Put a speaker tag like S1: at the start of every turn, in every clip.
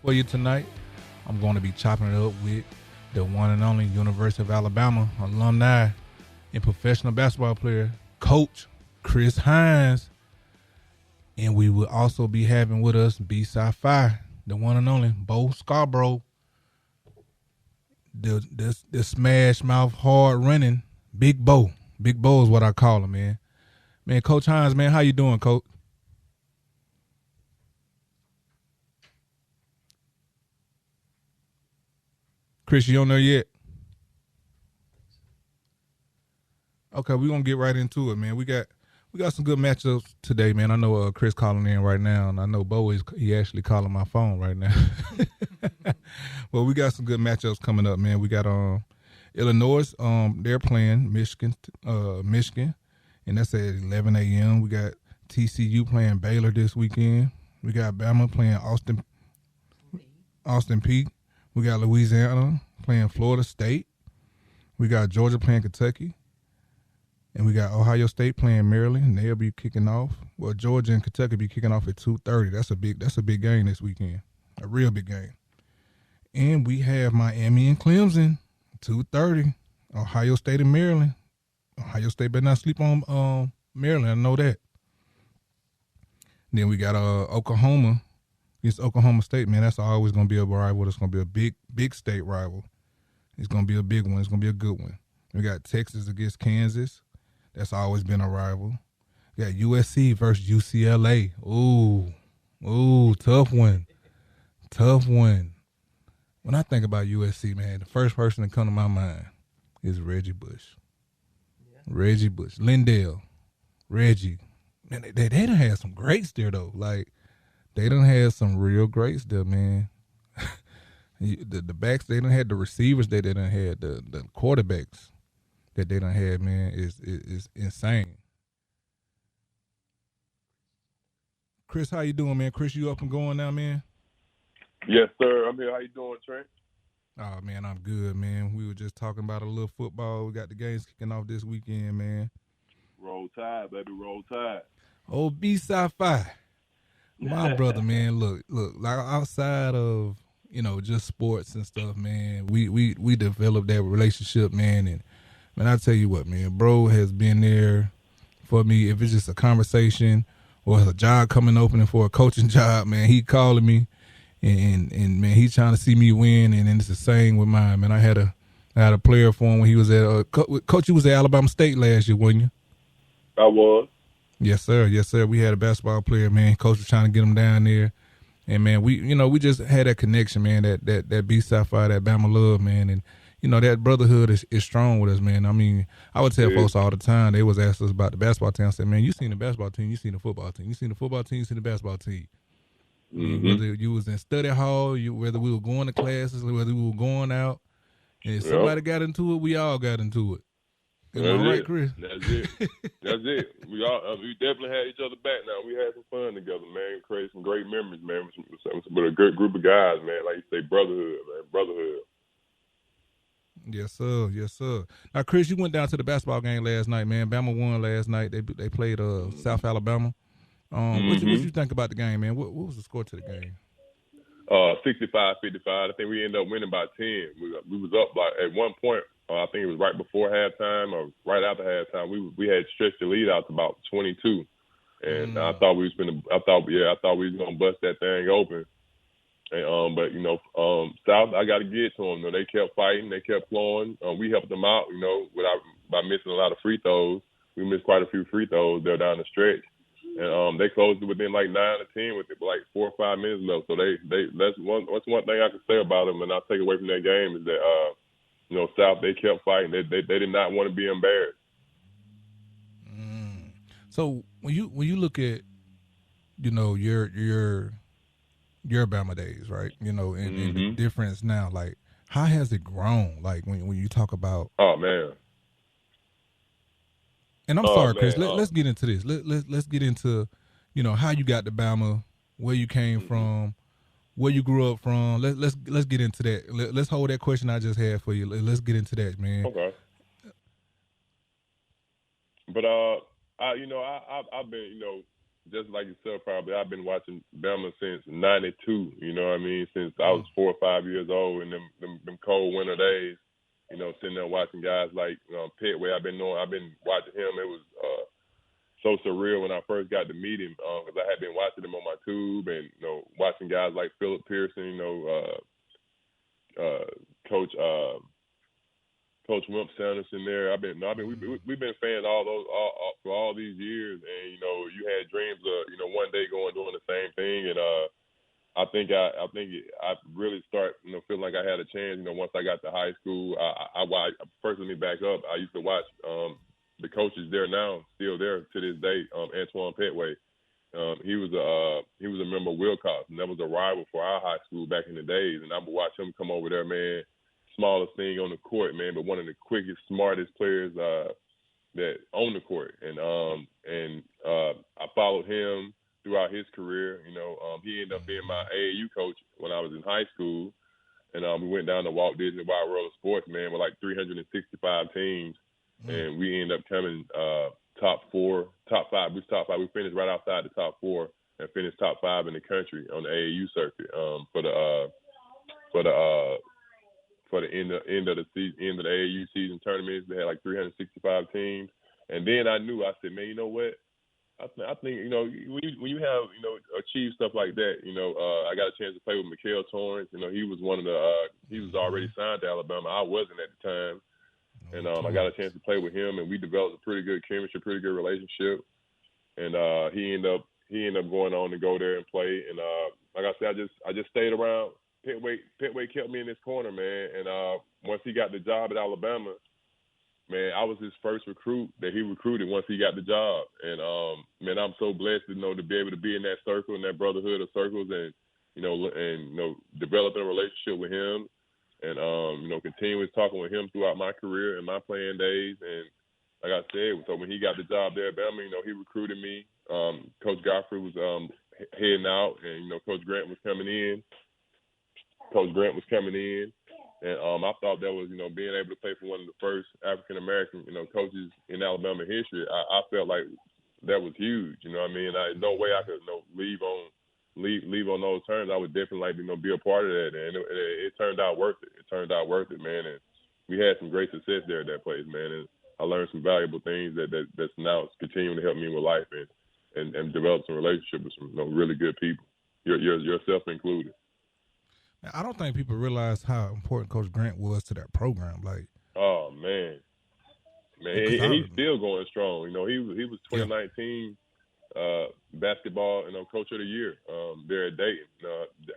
S1: for you tonight. I'm going to be chopping it up with the one and only University of Alabama alumni and professional basketball player, Coach Chris Hines. And we will also be having with us B-Sci-Fi, the one and only Bo Scarbrough, the smash mouth, hard running Big Bo. Big Bo is what I call him, man. Man, Coach Hines, man, how you doing, Coach? Chris, you on there yet? Okay, we're gonna get right into it, man. We got some good matchups today, man. I know Chris calling in right now, and I know Bo he actually calling my phone right now. Well, we got some good matchups coming up, man. We got Illinois, they're playing Michigan, and that's at 11 a.m. We got TCU playing Baylor this weekend. We got Bama playing Austin Peay. We got Louisiana playing Florida State. We got Georgia playing Kentucky. And we got Ohio State playing Maryland, and they'll be kicking off. Well, Georgia and Kentucky be kicking off at 2:30. That's a big game this weekend, a real big game. And we have Miami and Clemson, 2:30. Ohio State and Maryland. Ohio State better not sleep on Maryland. I know that. Then we got Oklahoma. It's Oklahoma State, man. That's always going to be a rival. It's going to be a big state rival. It's going to be a big one. It's going to be a good one. We got Texas against Kansas. That's always been a rival. We got USC versus UCLA. Ooh, tough one. Tough one. When I think about USC, man, the first person that come to my mind is Reggie Bush. Yeah. Reggie Bush. Lindell. Reggie. Man, they done had some greats there, though. Like, they done had some real greats there, man. the backs, they done had the receivers that they done had, the quarterbacks that they done had, man, is insane. Chris, how you doing, man? Chris, you up and going now, man?
S2: Yes, sir. I'm here. How you doing, Trent?
S1: Oh, man, I'm good, man. We were just talking about a little football. We got the games kicking off this weekend, man.
S2: Roll Tide, baby. Roll Tide.
S1: Oh, B-Sci-Fi. My brother, man, look, like outside of, just sports and stuff, man, we developed that relationship, man, and man, I tell you what, man, bro has been there for me. If it's just a conversation or a job coming opening for a coaching job, man, he calling me, and man, he's trying to see me win, and then it's the same with mine, man. I had a player for him when he was at Coach. You was at Alabama State last year, wasn't you?
S2: I was.
S1: Yes, sir. Yes, sir. We had a basketball player, man. Coach was trying to get him down there, and man, we just had that connection, man. That B-Sci-Fi, that Bama love, man, and. That brotherhood is strong with us, man. I mean, I would tell folks all the time, they was asking us about the basketball team. I said, man, you seen the basketball team, you seen the football team. You seen the football team, you seen the basketball team.
S2: Mm-hmm.
S1: Whether you was in study hall, whether we were going to classes, whether we were going out, and if somebody got into it, we all got into it. Am I right, Chris?
S2: That's it. That's it. We definitely had each other back now. We had some fun together, man. Created some great memories, man. With a good group of guys, man. Like you say, brotherhood, man. Brotherhood.
S1: Yes, sir. Yes, sir. Now, Chris, you went down to the basketball game last night, man. Bama won last night. They played South Alabama. What you think about the game, man? What was the score to the game?
S2: 65-55. I think we ended up winning by 10. We was up at one point. I think it was right before halftime or right after halftime. We had stretched the lead out to about 22, and I thought we was gonna bust that thing open. And, but South, I got to get to them. They kept fighting, they kept flowing. We helped them out, by missing a lot of free throws. We missed quite a few free throws there down the stretch, and they closed it within like 9 or 10 with like 4 or 5 minutes left. So that's one thing I can say about them, and I'll take away from that game is that South, they kept fighting. They did not want to be embarrassed.
S1: So when you look at your Bama days, right? And the difference now, like, how has it grown? Like, when you talk about...
S2: Oh, man.
S1: And I'm sorry, Chris, let's get into this. Let's get into, how you got to Bama, where you came from, where you grew up from. Let's get into that. Let's hold that question I just had for you. Let's get into that, man.
S2: Okay. But, I've been, just like yourself, probably I've been watching Bama since '92. You know what I mean? Since I was 4 or 5 years old, and them cold winter days. You know, sitting there watching guys like Petway. I've been watching him. It was so surreal when I first got to meet him because I had been watching him on my tube, and watching guys like Philip Pearson. Coach Wimp Sanderson there. We've been fans for all these years, and you had dreams of one day going doing the same thing, and I think I really start feeling like I had a chance. Once I got to high school, I first let me back up. I used to watch the coaches there now, still there to this day. Antoine Petway. He was a member of Wilcox, and that was a rival for our high school back in the days. And I would watch him come over there, man. Smallest thing on the court, man, but one of the quickest, smartest players that on the court. And I followed him throughout his career. He ended up being my AAU coach when I was in high school. And we went down to Walt Disney Wide World of Sports, man, with like 365 teams. And we ended up coming top five. We was top five. We finished right outside the top four and finished top five in the country on the AAU circuit for the end of the season, end of the AAU season tournaments. They had like 365 teams. And then I knew, I said, man, you know what? I think when you have achieved stuff like that, I got a chance to play with Mikael Torrance. He was he was already signed to Alabama. I wasn't at the time, and I got a chance to play with him, and we developed a pretty good chemistry, pretty good relationship. And he ended up going on to go there and play. And like I said, I just stayed around. Petway kept me in his corner, man. And once he got the job at Alabama, man, I was his first recruit that he recruited once he got the job. And, man, I'm so blessed to be able to be in that circle, in that brotherhood of circles, and, developing a relationship with him and, continuing talking with him throughout my career and my playing days. And like I said, so when he got the job there at Bama, he recruited me. Coach Godfrey was heading out, and, Coach Grant was coming in. And I thought that was, being able to play for one of the first African-American, coaches in Alabama history. I felt like that was huge, you know what I mean? No way I could, leave on those terms. I would definitely like to, be a part of that. And it turned out worth it. It turned out worth it, man. And we had some great success there at that place, man. And I learned some valuable things that's now continuing to help me with life and develop some relationships with some, really good people, yourself included.
S1: I don't think people realize how important Coach Grant was to that program. Like,
S2: oh man, he's still going strong. He was 2019 basketball, Coach of the Year there at Dayton.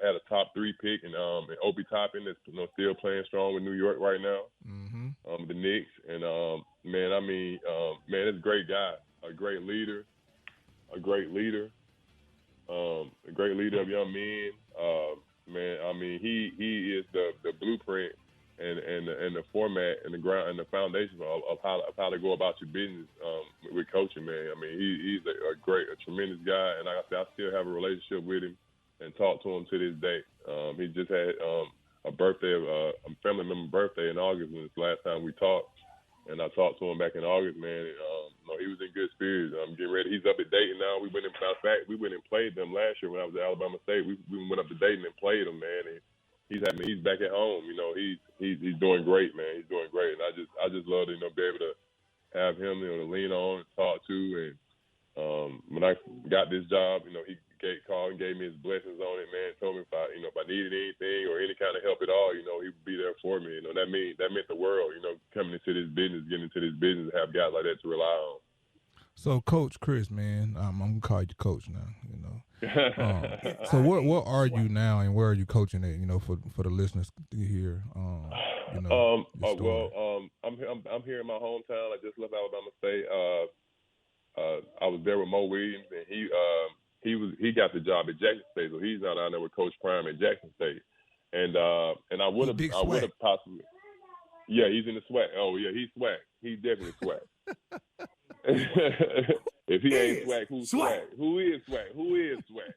S2: Had a top 3 pick, and Obi Toppin is still playing strong with New York right now. Mm-hmm. The Knicks, and man, it's a great guy, a great leader of young men. Man, I mean, he is the blueprint and the format and the ground and the foundation of how to go about your business with coaching, man. I mean, he's a tremendous guy, and like I said, I still have a relationship with him and talk to him to this day. He just had a family member birthday in August when it's the last time we talked, and I talked to him back in August, man. And, he was in good spirits. Getting ready. He's up at Dayton now. We went and played them last year when I was at Alabama State. We went up to Dayton and played them, man. And he's back at home. He's doing great, man. He's doing great, and I just love to be able to have him to lean on and talk to. And when I got this job, he called and gave me his blessings on it, man. Told me if I needed anything or any kind of help at all, he would be there for me. That meant the world. Coming into this business, getting into this business, have guys like that to rely on.
S1: So, Coach Chris, man, I'm gonna call you Coach now. So, what are you now, and where are you coaching at? For the listeners to hear. I'm here in my hometown. I just left Alabama State. I was there with Mo Williams, and he got the job at Jackson State, so he's now down there with Coach Prime at Jackson State. And I would have possibly. Yeah, he's in the SWAC. Oh yeah, he's SWAC. He's definitely SWAC. If he ain't SWAC, who's SWAC? Who is SWAC? Who is SWAC?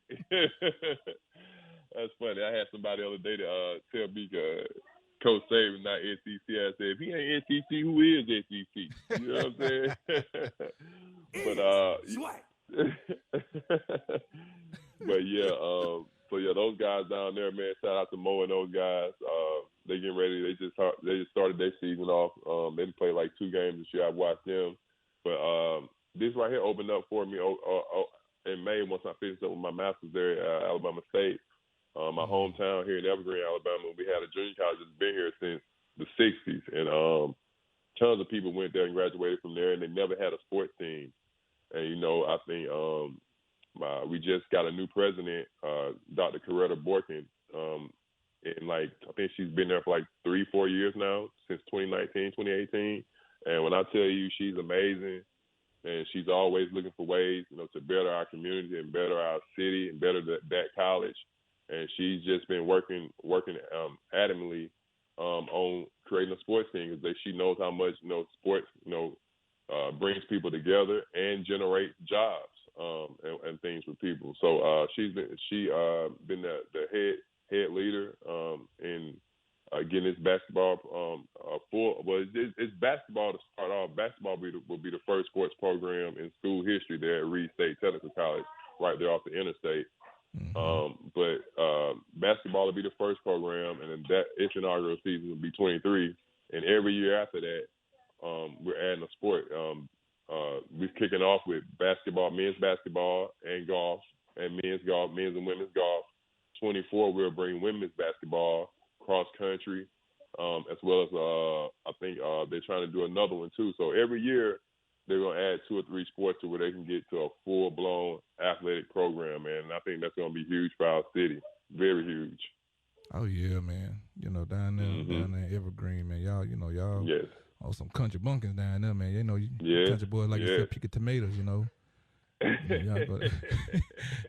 S1: That's funny. I had somebody the other day to tell me Coach Saban not SEC. I said, if he ain't SEC, who is SEC? You know what I'm saying? But
S2: But yeah, so yeah, those guys down there, man. Shout out to Mo and those guys. They getting ready. They just started their season off. They didn't play like 2 games this year. I watched them, but this right here opened up for me in May once I finished up with my master's there at Alabama State, my hometown here in Evergreen, Alabama. We had a junior college that's been here since the '60s, and tons of people went there and graduated from there, and they never had a sports team. And you know, I think we just got a new president, Dr. Coretta Borkin, and like I think she's been there for like 3-4 years now, since 2019, 2018. And when I tell you she's amazing, and she's always looking for ways, you know, to better our community and better our city and better that college. And she's just been working adamantly on creating a sports team, because she knows how much, you know, sports, you know, brings people together and generate jobs and things for people. So she's been the head leader in getting this basketball full. Well, it's basketball to start off. Basketball will be the first sports program in school history there at Reed State Technical College, right there off the interstate. But basketball will be the first program, and then its inaugural season will be 23. And every year after that, we're adding a sport. We're kicking off with basketball, men's basketball, and golf, and men's and women's golf. 24, we'll bring women's basketball, cross country, as well as I think they're trying to do another one too. So every year they're going to add 2 or 3 sports to where they can get to a full-blown athletic program, man. And I think that's going to be huge for our city, very huge.
S1: Oh yeah, man. You know, down there in Evergreen, man. Y'all, you know,
S2: yes.
S1: Some country bunkers down there, man. You know, country boys like yourself picking tomatoes, you know.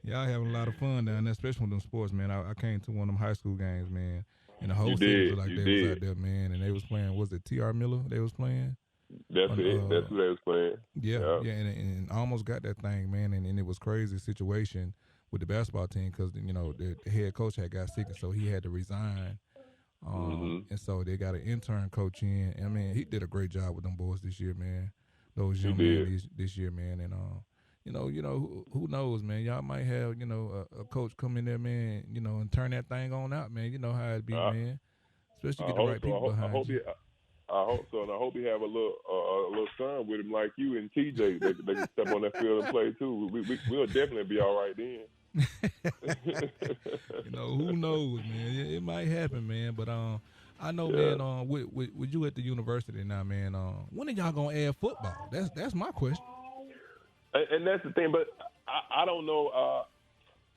S1: Y'all having a lot of fun down there, especially with them sports, man. I came to one of them high school games, man, and the whole city was like they was out there, man, and they was playing. Was it TR Miller they was playing?
S2: That's it. That's who they was playing.
S1: Yeah, and almost got that thing, man, and it was crazy situation with the basketball team, because you know the head coach had got sick, and so he had to resign. And so they got an intern coach in. I mean, he did a great job with them boys this year, man. Those young men this year, man, and you know, who knows, man? Y'all might have, you know, a coach come in there, man, you know, and turn that thing on out, man. You know how it be, man. Especially get the right people behind you.
S2: I hope so, and I hope he have a little son with him like you and TJ. They can step on that field and play too. We'll definitely be all right then.
S1: You know, who knows, man? It might happen, man. But I know, man. With you at the university now, man. When are y'all gonna add football? That's my question.
S2: And that's the thing, but I don't know.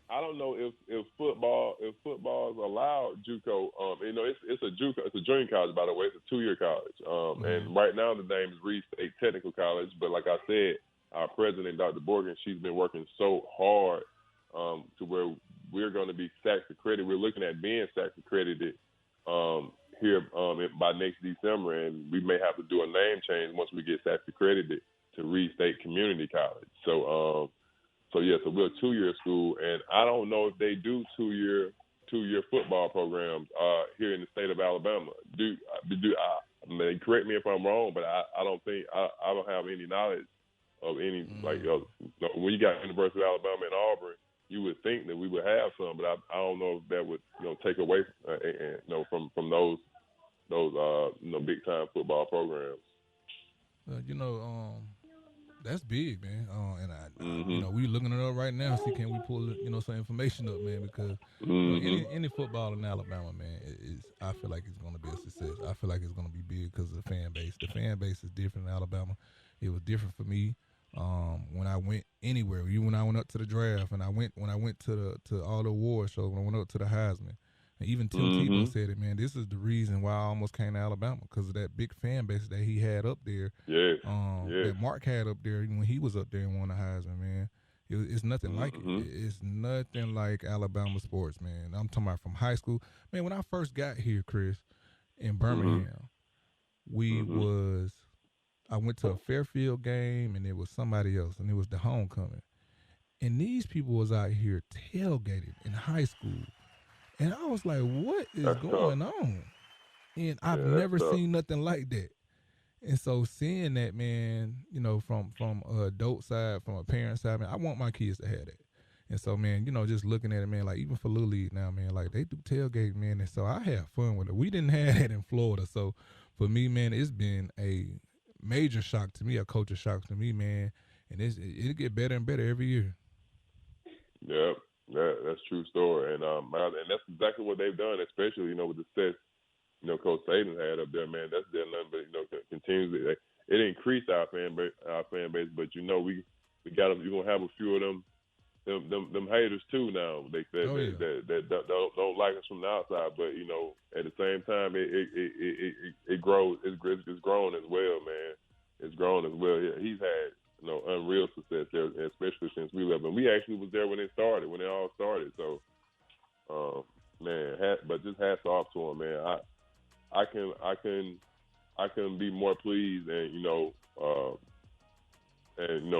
S2: I don't know if football is allowed JUCO. You know, it's a JUCO. It's a junior college, by the way. It's a 2-year college. And right now the name is Reed State Technical College. But like I said, our president, Dr. Borgen, she's been working so hard to where we're going to be SACS accredited. We're looking at being SACS accredited here by next December, and we may have to do a name change once we get SACS accredited to Reed State Community College. So we're a 2-year school, and I don't know if they do 2-year football programs here in the state of Alabama. I mean, correct me if I'm wrong, but I don't think I don't have any knowledge of any when you got University of Alabama in Auburn, you would think that we would have some, but I don't know if that would take away from those big time football programs.
S1: That's big, man. And we looking it up right now. See, can we pull some information up, man? Because any football in Alabama, man, I feel like it's going to be a success. I feel like it's going to be big because of the fan base. The fan base is different in Alabama. It was different for me when I went anywhere. When I went up to the draft, and when I went to all the award shows, when I went up to the Heisman. And even Tim Tebow said it, man. This is the reason why I almost came to Alabama, because of that big fan base that he had up there. That Mark had up there when he was up there and won the Heisman, man. It's nothing like it. It's nothing like Alabama sports, man. I'm talking about from high school. Man, when I first got here, Chris, in Birmingham, I went to a Fairfield game, and it was somebody else, and it was the homecoming. And these people was out here tailgating in high school. And I was like, what is going on? And I've never seen nothing like that. And so seeing that, man, from a adult side, from a parent side, man, I want my kids to have that. And so, man, just looking at it, man, like even for Little League now, man, like they do tailgate, man. And so I have fun with it. We didn't have that in Florida. So for me, man, it's been a major shock to me, a culture shock to me, man. And it'll get better and better every year.
S2: Yeah, that's a true story. And that's exactly what they've done, especially, with the success, Coach Saban had up there, man. That's their nothing but, continues. It increased our fan base, but we got them. You're gonna have a few of them haters too now. They said that don't like us from the outside, but at the same time, it grows. It's grown as well, man. It's grown as well. Yeah, he's had unreal success there, especially since we left. And we actually was there when it all started. So, man, but just hats off to him, man. I can be more pleased and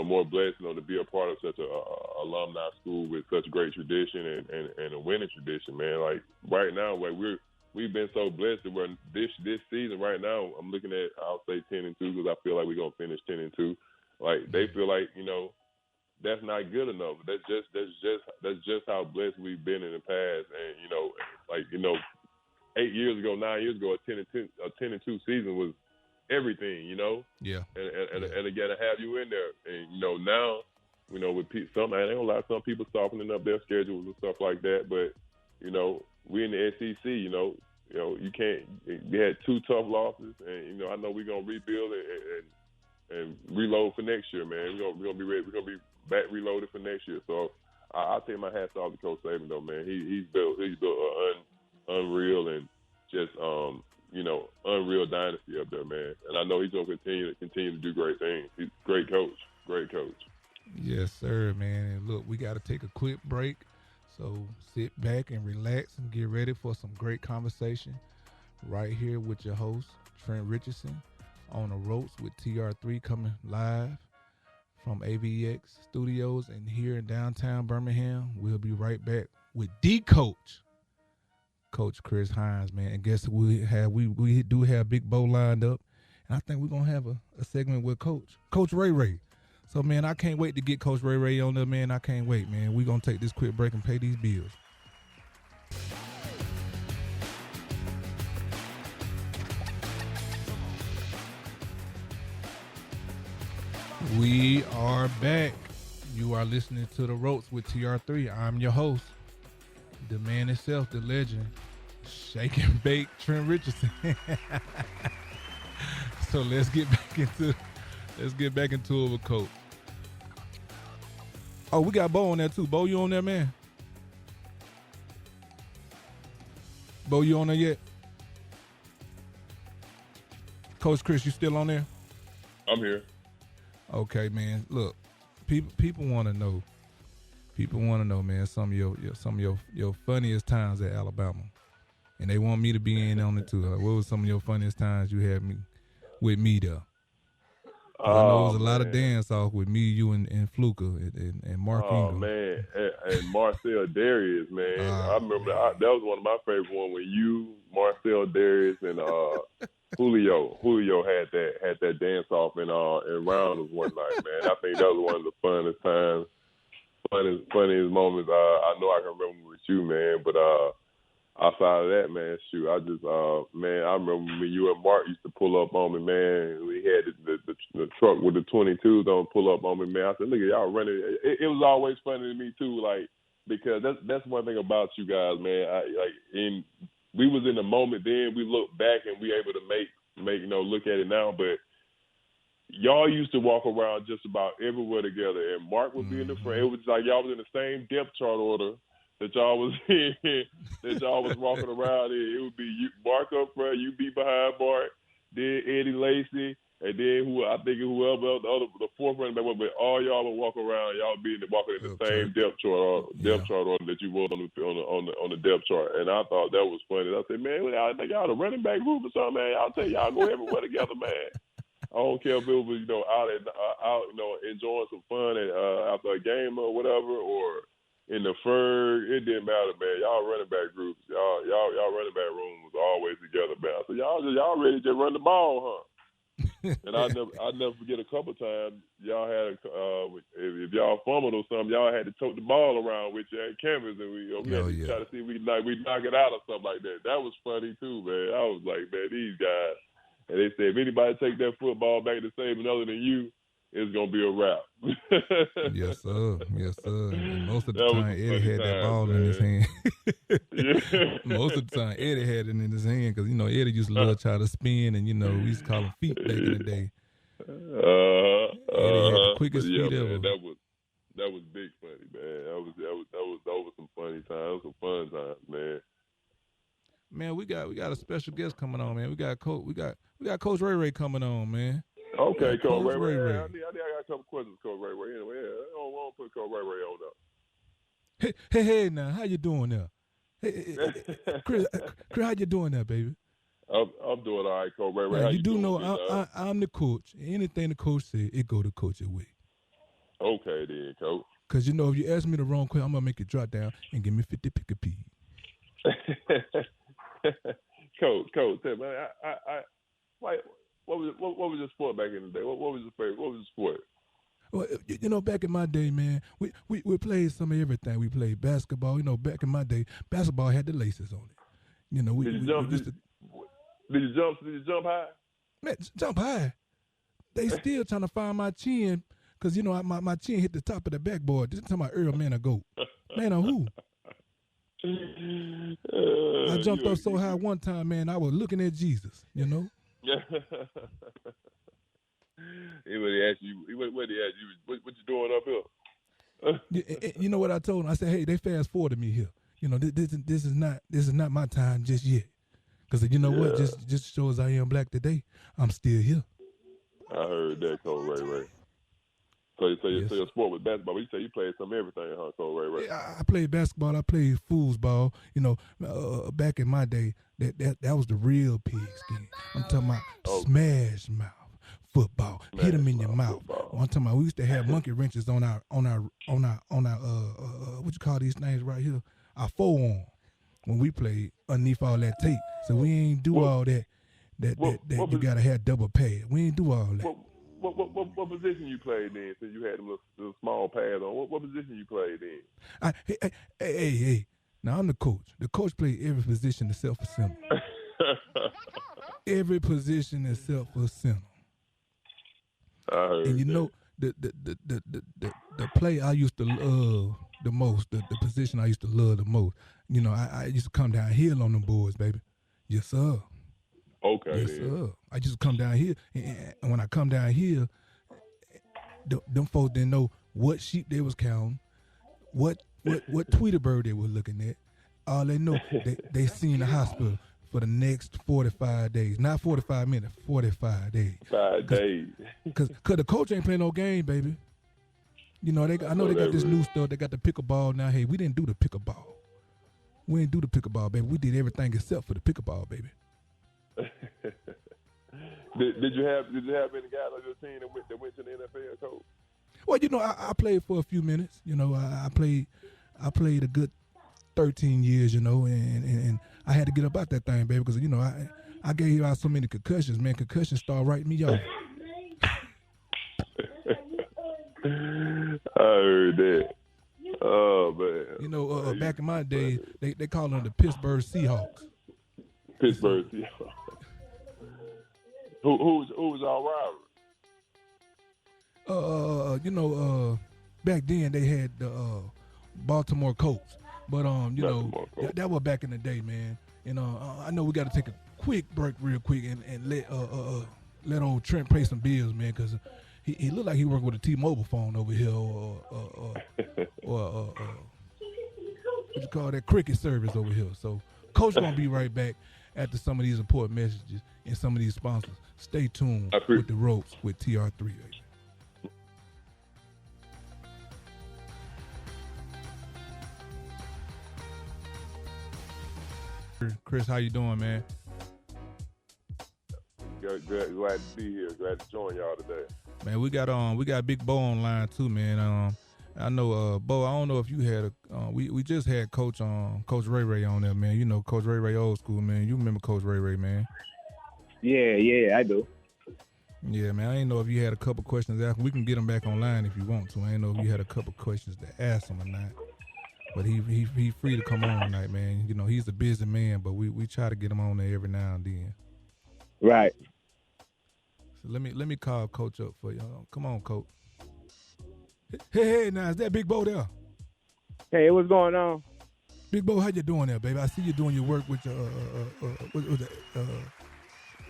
S2: more blessed to be a part of such a alumni school with such great tradition and a winning tradition, man. Like right now, we've been so blessed that we're this season right now. I'm looking at, I'll say 10-2 because I feel like we're gonna finish 10-2. Like they feel like that's not good enough. That's just how blessed we've been in the past. And 8 years ago, 9 years ago, a 10-2 season was everything,
S1: Yeah.
S2: And again, to have you in there, and now, with some, I ain't gonna lie, some people softening up their schedules and stuff like that, but we in the SEC, you can't. We had 2 tough losses, and I know we're gonna rebuild and reload for next year, man. We're gonna be ready. We're gonna be back reloaded for next year. So I take my hats off to Coach Saban, though, man. He's built unreal and just unreal dynasty up there, man. And I know he's gonna continue to do great things. He's a great coach. Great coach.
S1: Yes, sir, man. And look, we got to take a quick break. So sit back and relax and get ready for some great conversation right here with your host, Trent Richardson, on the ropes with TR3 coming live from AVX Studios and here in downtown Birmingham. We'll be right back with the coach, Coach Chris Hines, man. And guess we do have Big Bo lined up. And I think we're going to have a segment with Coach Ray. So, man, I can't wait to get Coach Ray on there, man. I can't wait, man. We're going to take this quick break and pay these bills. We are back. You are listening to The Ropes with TR3. I'm your host, the man himself, the legend, Shake and Bake Trent Richardson. So let's get back into it with Coach. Oh, we got Bo on there too. Bo, you on there, man? Bo, you on there yet? Coach Chris, you still on there?
S2: I'm here.
S1: Okay, man. Look, people want to know. People want to know, man, some of your funniest times at Alabama, and they want me to be in on it too. What was some of your funniest times you had with me there? I know it was a lot of dance off with me, you, and Fluka and Mark Ingram.
S2: Oh, man, and Marcel Darius, man. I remember that was one of my favorite ones when you, Marcel Darius, and Julio had that dance off in Rounders one night, man. I think that was one of the funnest times, funniest moments. I know I can remember with you, man. But outside of that, man, shoot, I just man, I remember when you and Mark used to pull up on me, man. We had the truck with the 22s on pull up on me, man. I said, look at y'all running. It was always funny to me too, like, because that's one thing about you guys, man. We was in the moment then. We look back and we able to make look at it now. But y'all used to walk around just about everywhere together, and Mark would be in the front. It was like y'all was in the same depth chart order that y'all was in, that y'all was walking around in. It would be Mark up front, you be behind Mark, then Eddie Lacy, and then whoever the fourth running back, but all y'all would walk around. Y'all be walking in the same depth chart order that you was on the depth chart. And I thought that was funny. I said, man, I think y'all the running back group or something, man. I'll tell y'all go everywhere together, man. I don't care if it was out enjoying some fun after a game or whatever, or in the Ferg. It didn't matter, man. Y'all running back groups, y'all running back room was always together, man. So y'all ready to just run the ball, huh? And I never forget a couple times y'all had if y'all fumbled or something, y'all had to tote the ball around with you at cameras, and we had to try to see if we knock it out or something like that. That was funny too, man. I was like, man, these guys. And they said if anybody take that football back to saving other than you, it's gonna be a wrap.
S1: Yes, sir. Yes, sir. And most of the time, Eddie had that ball in his hand. Most of the time, Eddie had it in his hand because Eddie used to love try to spin, and we used to call him feet back in the day. Eddie had the quickest feet ever.
S2: Man, that was big funny, man. That was some funny times, some fun times, man.
S1: Man, we got a special guest coming on, man. We got Coach Ray coming on, man.
S2: Okay, Coach Ray. I got a couple questions, Coach Ray. Anyway, I don't put Coach Ray on up.
S1: Hey, now, how you doing there? Hey, Chris, how you doing there, baby?
S2: I'm doing all right, Coach Ray.
S1: Now, you do know I'm the coach. Anything the coach said, it go the coach's way.
S2: Okay, then, Coach.
S1: Because, if you ask me the wrong question, I'm going to make you drop down and give me 50 pick a pea.
S2: Coach, tell me, what was your sport back in the day? What was your favorite? What was your sport?
S1: Well, back in my day, man, we played some of everything. We played basketball. Back in my day, basketball had the laces on it.
S2: Did you jump high?
S1: Man, jump high. They still trying to find my chin because my chin hit the top of the backboard. This is talking about Earl, man, or goat. Man, or who? I jumped up so high one time, man. I was looking at Jesus.
S2: He would ask you. What you doing up
S1: here? You know what I told him? I said, hey, they fast forwarded me here. This is not my time just yet. Because what? Just shows I am black today. I'm still here.
S2: I heard that, Coach Ray. So your sport was basketball. You say you played some everything, huh, Coach Ray?
S1: Yeah, I played basketball. I played foosball. Back in my day, that was the real pigskin. I'm talking about smash mouth football. Hit them in your mouth. I'm talking about we used to have monkey wrenches on our what you call these things right here? Our forearm when we played underneath all that tape. So we ain't do all that you gotta have double pad. We ain't do all that.
S2: What position you played in? Since you had them little small pads on, what position you played in?
S1: Hey! Now I'm the coach. The coach played every position except for center. Every position except for center.
S2: I heard
S1: and the play I used to love the most, the position I used to love the most. I used to come down hill on them boys, baby. Yes, sir.
S2: Okay.
S1: Yes, sir. I used to come down here, and when I come down here, them folks didn't know what sheep they was counting, what Tweety bird they were looking at. All they know, they seen the hospital for the next 45 days. Not 45 minutes, 45 days.
S2: 5 days.
S1: Because the coach ain't playing no game, baby. I know they got this new stuff. They got the pickleball now. Hey, we didn't do the pickleball. We didn't do the pickleball, baby. We did everything except for the pickleball, baby.
S2: Did you have any guys on your team that went to the NFL, Coach?
S1: Well, I played for a few minutes. I played a good 13 years. And I had to get up out that thing, baby, because I gave out so many concussions. Man, concussions start writing me off.
S2: I heard that. Oh man.
S1: Back in my day, they called them the Pittsburgh Seahawks.
S2: Pittsburgh Seahawks. Who was our
S1: rival? Back then they had the Baltimore Colts, but that was back in the day, man. I know we got to take a quick break, real quick, and let old Trent pay some bills, man, because he looked like he worked with a T-Mobile phone over here, or what you call that cricket service over here. So, Coach gonna be right back after some of these important messages and some of these sponsors. Stay tuned with the ropes with TR3. Chris, how you doing, man?
S2: Glad to be here. Glad to join y'all today.
S1: Man, we got Big Bo online too, man. I know, Bo. I don't know if you had we just had Coach Ray on there, man. Coach Ray old school, man. You remember Coach Ray, man?
S3: Yeah, I do.
S1: Yeah, man. I ain't know if you had a couple questions after. We can get him back online if you want to. I ain't know if you had a couple questions to ask him or not. But he free to come on tonight, man. You know, he's a busy man, but we try to get him on there every now and then.
S3: Right.
S1: So let me call Coach up for you. Come on, Coach. Hey, now is that Big Bo there?
S3: Hey, what's going on?
S1: Big Bo, how you doing there, baby? I see you doing your work with your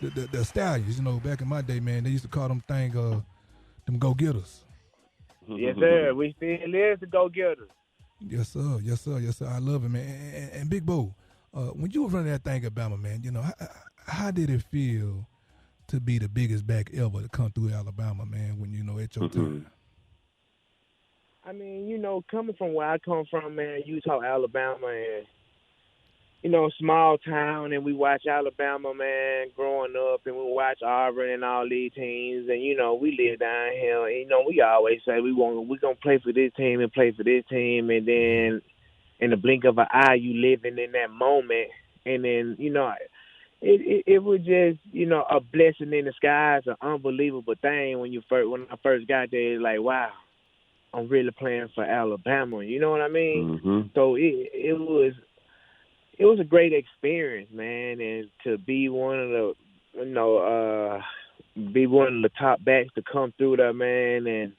S1: the stallions. You know, back in my day, man, they used to call them them go getters.
S3: Yes, sir. We still is the go getters.
S1: Yes, sir. Yes, sir. Yes, sir. I love it, man. And Big Bo, when you were running that thing at Bama, man, you know, how did it feel to be the biggest back ever to come through Alabama, man, when, you know, at your time?
S3: I mean, you know, coming from where I come from, man, Utah, Alabama, and, you know, small town, and we watch Alabama, man, growing up, and we watch Auburn and all these teams, and, you know, we live down here, and, you know, we always say we're going to play for this team and play for this team, and then in the blink of an eye, you living in that moment, and then, you know, it was just, you know, a blessing in disguise, an unbelievable thing when I first got there. It's like, wow, I'm really playing for Alabama. You know what I mean?
S2: Mm-hmm.
S3: So it was a great experience, man, and to be one of the, you know, be one of the top backs to come through there, man, and,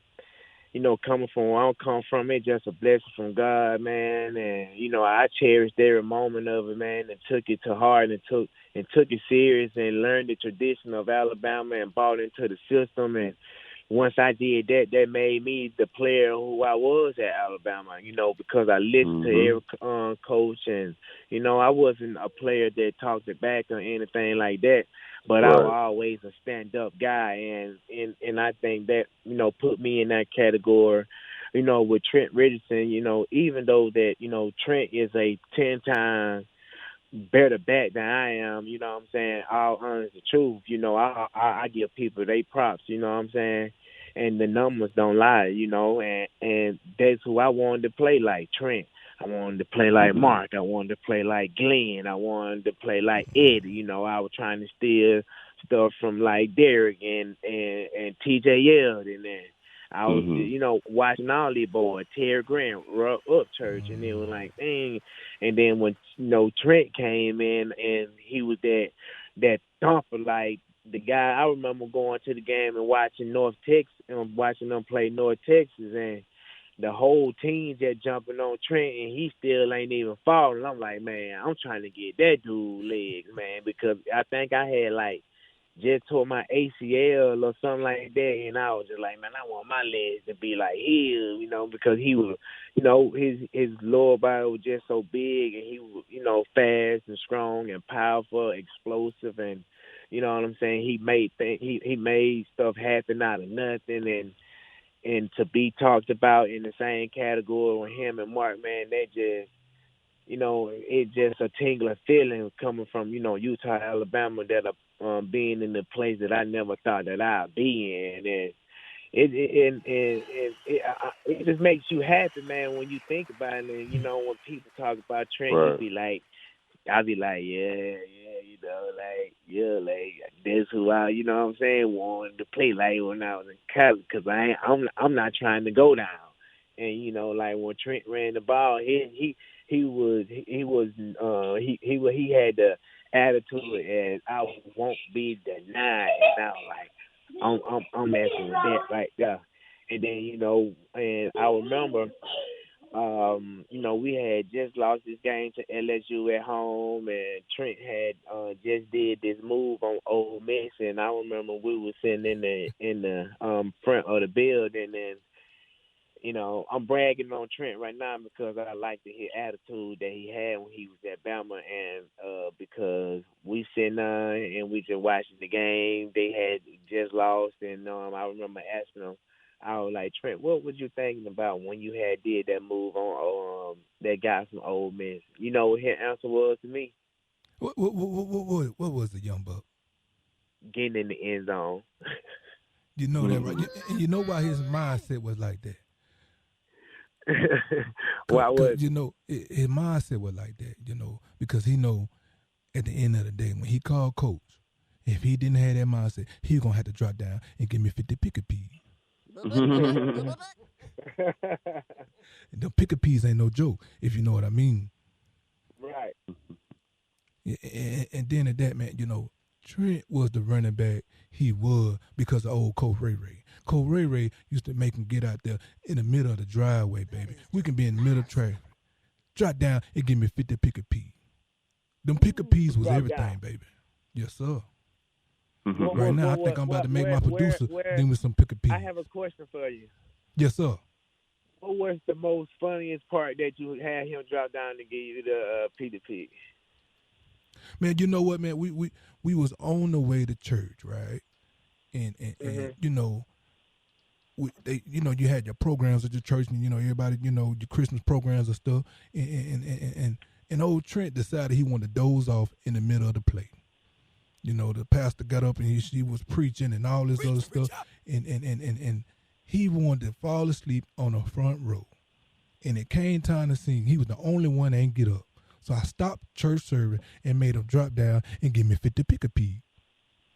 S3: you know, coming from where I come from, it's just a blessing from God, man. And, you know, I cherished every moment of it, man, and took it to heart and took it serious and learned the tradition of Alabama and bought into the system. And once I did that, that made me the player who I was at Alabama, you know, because I listened to every coach. And, you know, I wasn't a player that talked it back or anything like that. But I was always a stand-up guy, and I think that, you know, put me in that category, you know, with Trent Richardson, you know, even though that, you know, Trent is a 10-time better back than I am, you know what I'm saying, all honest the truth, you know, I give people they props, you know what I'm saying, and the numbers don't lie, you know, and that's who I wanted to play like, Trent. I wanted to play like Mark. I wanted to play like Glenn. I wanted to play like Eddie. You know, I was trying to steal stuff from like Derek and TJ Yeld. And then I was, you know, watching all these boys, Terry Grant, up church. And it was like, dang. And then when, you know, Trent came in and he was that thumper, like the guy, I remember going to the game and watching North Texas, and watching them play North Texas, and the whole team just jumping on Trent, and he still ain't even falling. I'm like, man, I'm trying to get that dude legs, man, because I think I had, like, just tore my ACL or something like that, and I was just like, man, I want my legs to be like his, you know, because he was, you know, his lower body was just so big, and he was, you know, fast and strong and powerful, explosive, and, you know what I'm saying, he made stuff happen out of nothing, and to be talked about in the same category with him and Mark, man, that just, you know, it's just a tingling feeling coming from, you know, Utah, Alabama, that being in the place that I never thought that I'd be in. And it just makes you happy, man, when you think about it. And, you know, when people talk about Trent, I'll be like, yeah, you know, like, yeah, like, that's who I, you know what I'm saying, wanted to play like when I was in college, because I'm not trying to go down. And, you know, like when Trent ran the ball, he had the attitude as I won't be denied, and I was like, I'm messing with that right there. And then, you know, and I remember, you know, we had just lost this game to LSU at home, and Trent had just did this move on Ole Miss, and I remember we were sitting in the front of the building, and, you know, I'm bragging on Trent right now because I like the attitude that he had when he was at Bama, and because we sitting there and we just watching the game. They had just lost, and I remember asking him, I was like, Trent, what was you thinking about when you had did that move on that guy from Ole Miss? You know what his answer was to me?
S1: What was the young buck?
S3: Getting in the end zone.
S1: You know that, right? You know why his mindset was like that?
S3: Why was,
S1: you know, his mindset was like that, you know, because he know at the end of the day when he called coach If he didn't have that mindset, he was gonna have to drop down and give me 50 pick a peas. The pick a peas ain't no joke, if you know what I mean.
S3: Right.
S1: And then at that, man, you know, Trent was the running back he was because of old Coach Ray Ray. Coach Ray Ray used to make him get out there in the middle of the driveway, baby. We can be in the middle of traffic. Drop down and give me 50 pick a pea. Them pick a peas was everything, baby. Yes, sir. Right now, I think I'm about to make my producer give me some pick a peas.
S3: I have a question for you.
S1: Yes, sir.
S3: What was the most funniest part that you had him drop down to give you the P2P?
S1: Man, you know what, man? We was on the way to church, right? And you know, you had your programs at your church, and you know everybody, you know, your Christmas programs and stuff. And old Trent decided he wanted to doze off in the middle of the play. You know, the pastor got up and he was preaching and all this other stuff, and he wanted to fall asleep on the front row. And it came time to sing. He was the only one that ain't get up. So I stopped church service and made him drop down and give me 50 pick a pea.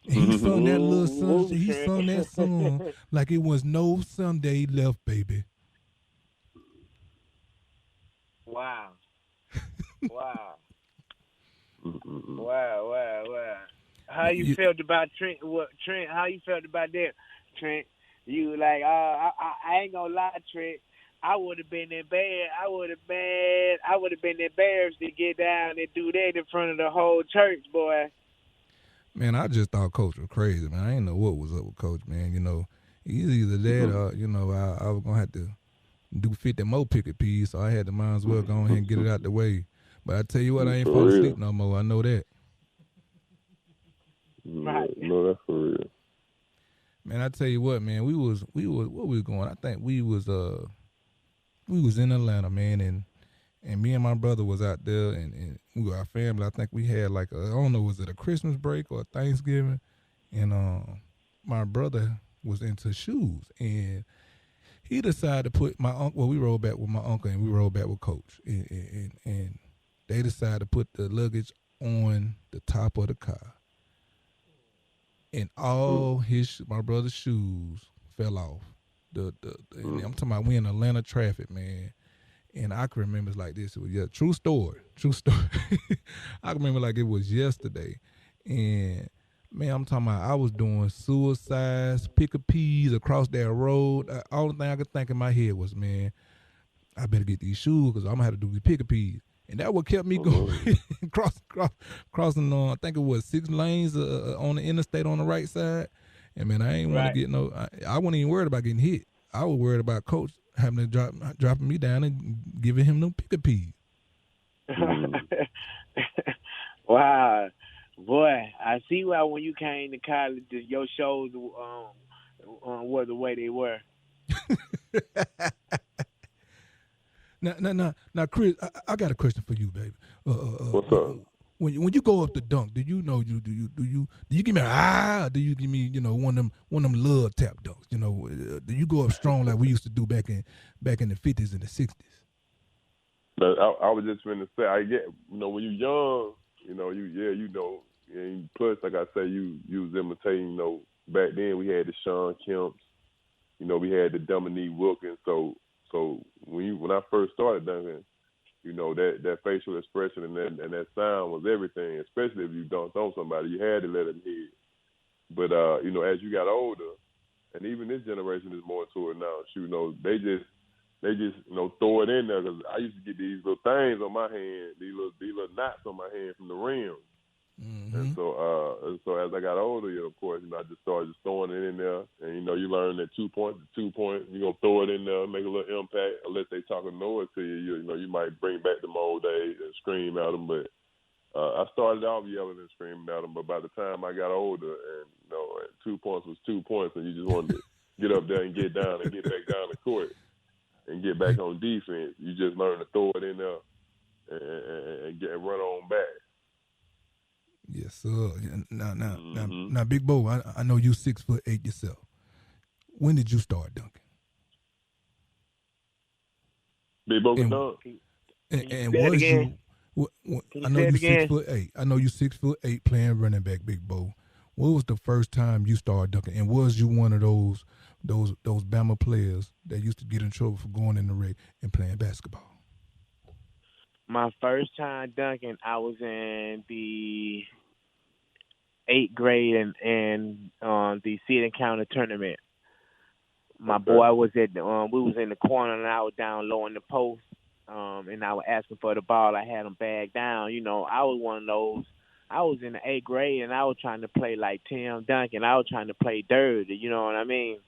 S1: And he sung that little song. He sung that song like it was no Sunday left, baby.
S3: Wow. Wow. Wow. How you felt about Trent? Trent, how you felt about that? Trent, you like, I ain't gonna lie, Trent. I would have been embarrassed. I would have been embarrassed to get down and do that in front of the whole church, boy.
S1: Man, I just thought Coach was crazy, man. I didn't know what was up with Coach, man. You know, he's either that or, you know, I was going to have to do 50 more picket peas, so I had to might as well go ahead and get it out the way. But I tell you what, I ain't falling asleep no more. I know that.
S2: Right. No, that's for real.
S1: Man, I tell you what, man, we was where we was going. I think we was in Atlanta, man, and me and my brother was out there, and we were our family. I think we had like I don't know, was it a Christmas break or a Thanksgiving? And my brother was into shoes, and he decided to put my uncle. Well, we rode back with my uncle, and we rode back with Coach, and they decided to put the luggage on the top of the car, and all my brother's shoes fell off. And I'm talking about we in Atlanta traffic, man. And I can remember it's like this. It was true story. I can remember like it was yesterday. And man, I'm talking about I was doing suicides, pick a peas across that road. The only thing I could think in my head was, man, I better get these shoes because I'm gonna have to do these pick a peas. And that what kept me going, crossing I think it was 6 lanes on the interstate on the right side. And man, I ain't want to get I wasn't even worried about getting hit. I was worried about Coach having to dropping me down and giving him no pick a peas.
S3: Wow, boy, I see why when you came to college, your shows were the way they were.
S1: Now, Chris, I got a question for you, baby.
S2: What's up?
S1: When you go up to dunk, do you give me do you give me one of them love tap dunks? Do you go up strong like we used to do back in the 50s and the 60s?
S2: But I was just going to say, I get when you're young, and plus like I say, you was imitating. Back then we had the Sean Kemps, we had the Dominique Wilkins. So when I first started dunking, that facial expression and that sound was everything, especially if you dunked on somebody. You had to let them hit. But, as you got older, and even this generation is more into it now, they just throw it in there. Because I used to get these little things on my hand, these little knots on my hand from the rim. Mm-hmm. And so as I got older, of course, I just started just throwing it in there. And, you learn that 2 points to 2 points. You're going to throw it in there, make a little impact. Unless they talking noise to you, you might bring back the old days and scream at them. But I started off yelling and screaming at them. But by the time I got older, and 2 points was 2 points, and you just wanted to get up there and get down and get back down the court and get back on defense, you just learn to throw it in there and run on back.
S1: Yes, sir. Now, Big Bo, I know you 6'8" yourself. When did you start dunking?
S2: Big Bo can dunk.
S1: And was you? I know you 6'8". I know you 6'8" playing running back, Big Bo. What was the first time you started dunking? And was you one of those Bama players that used to get in trouble for going in the rig and playing basketball?
S3: My first time dunking, I was in the 8th grade and the Seton County tournament. My boy was we was in the corner and I was down low in the post, and I was asking for the ball. I had him bagged down. I was one of those. I was in the 8th grade and I was trying to play like Tim Duncan. I was trying to play dirty. You know what I mean?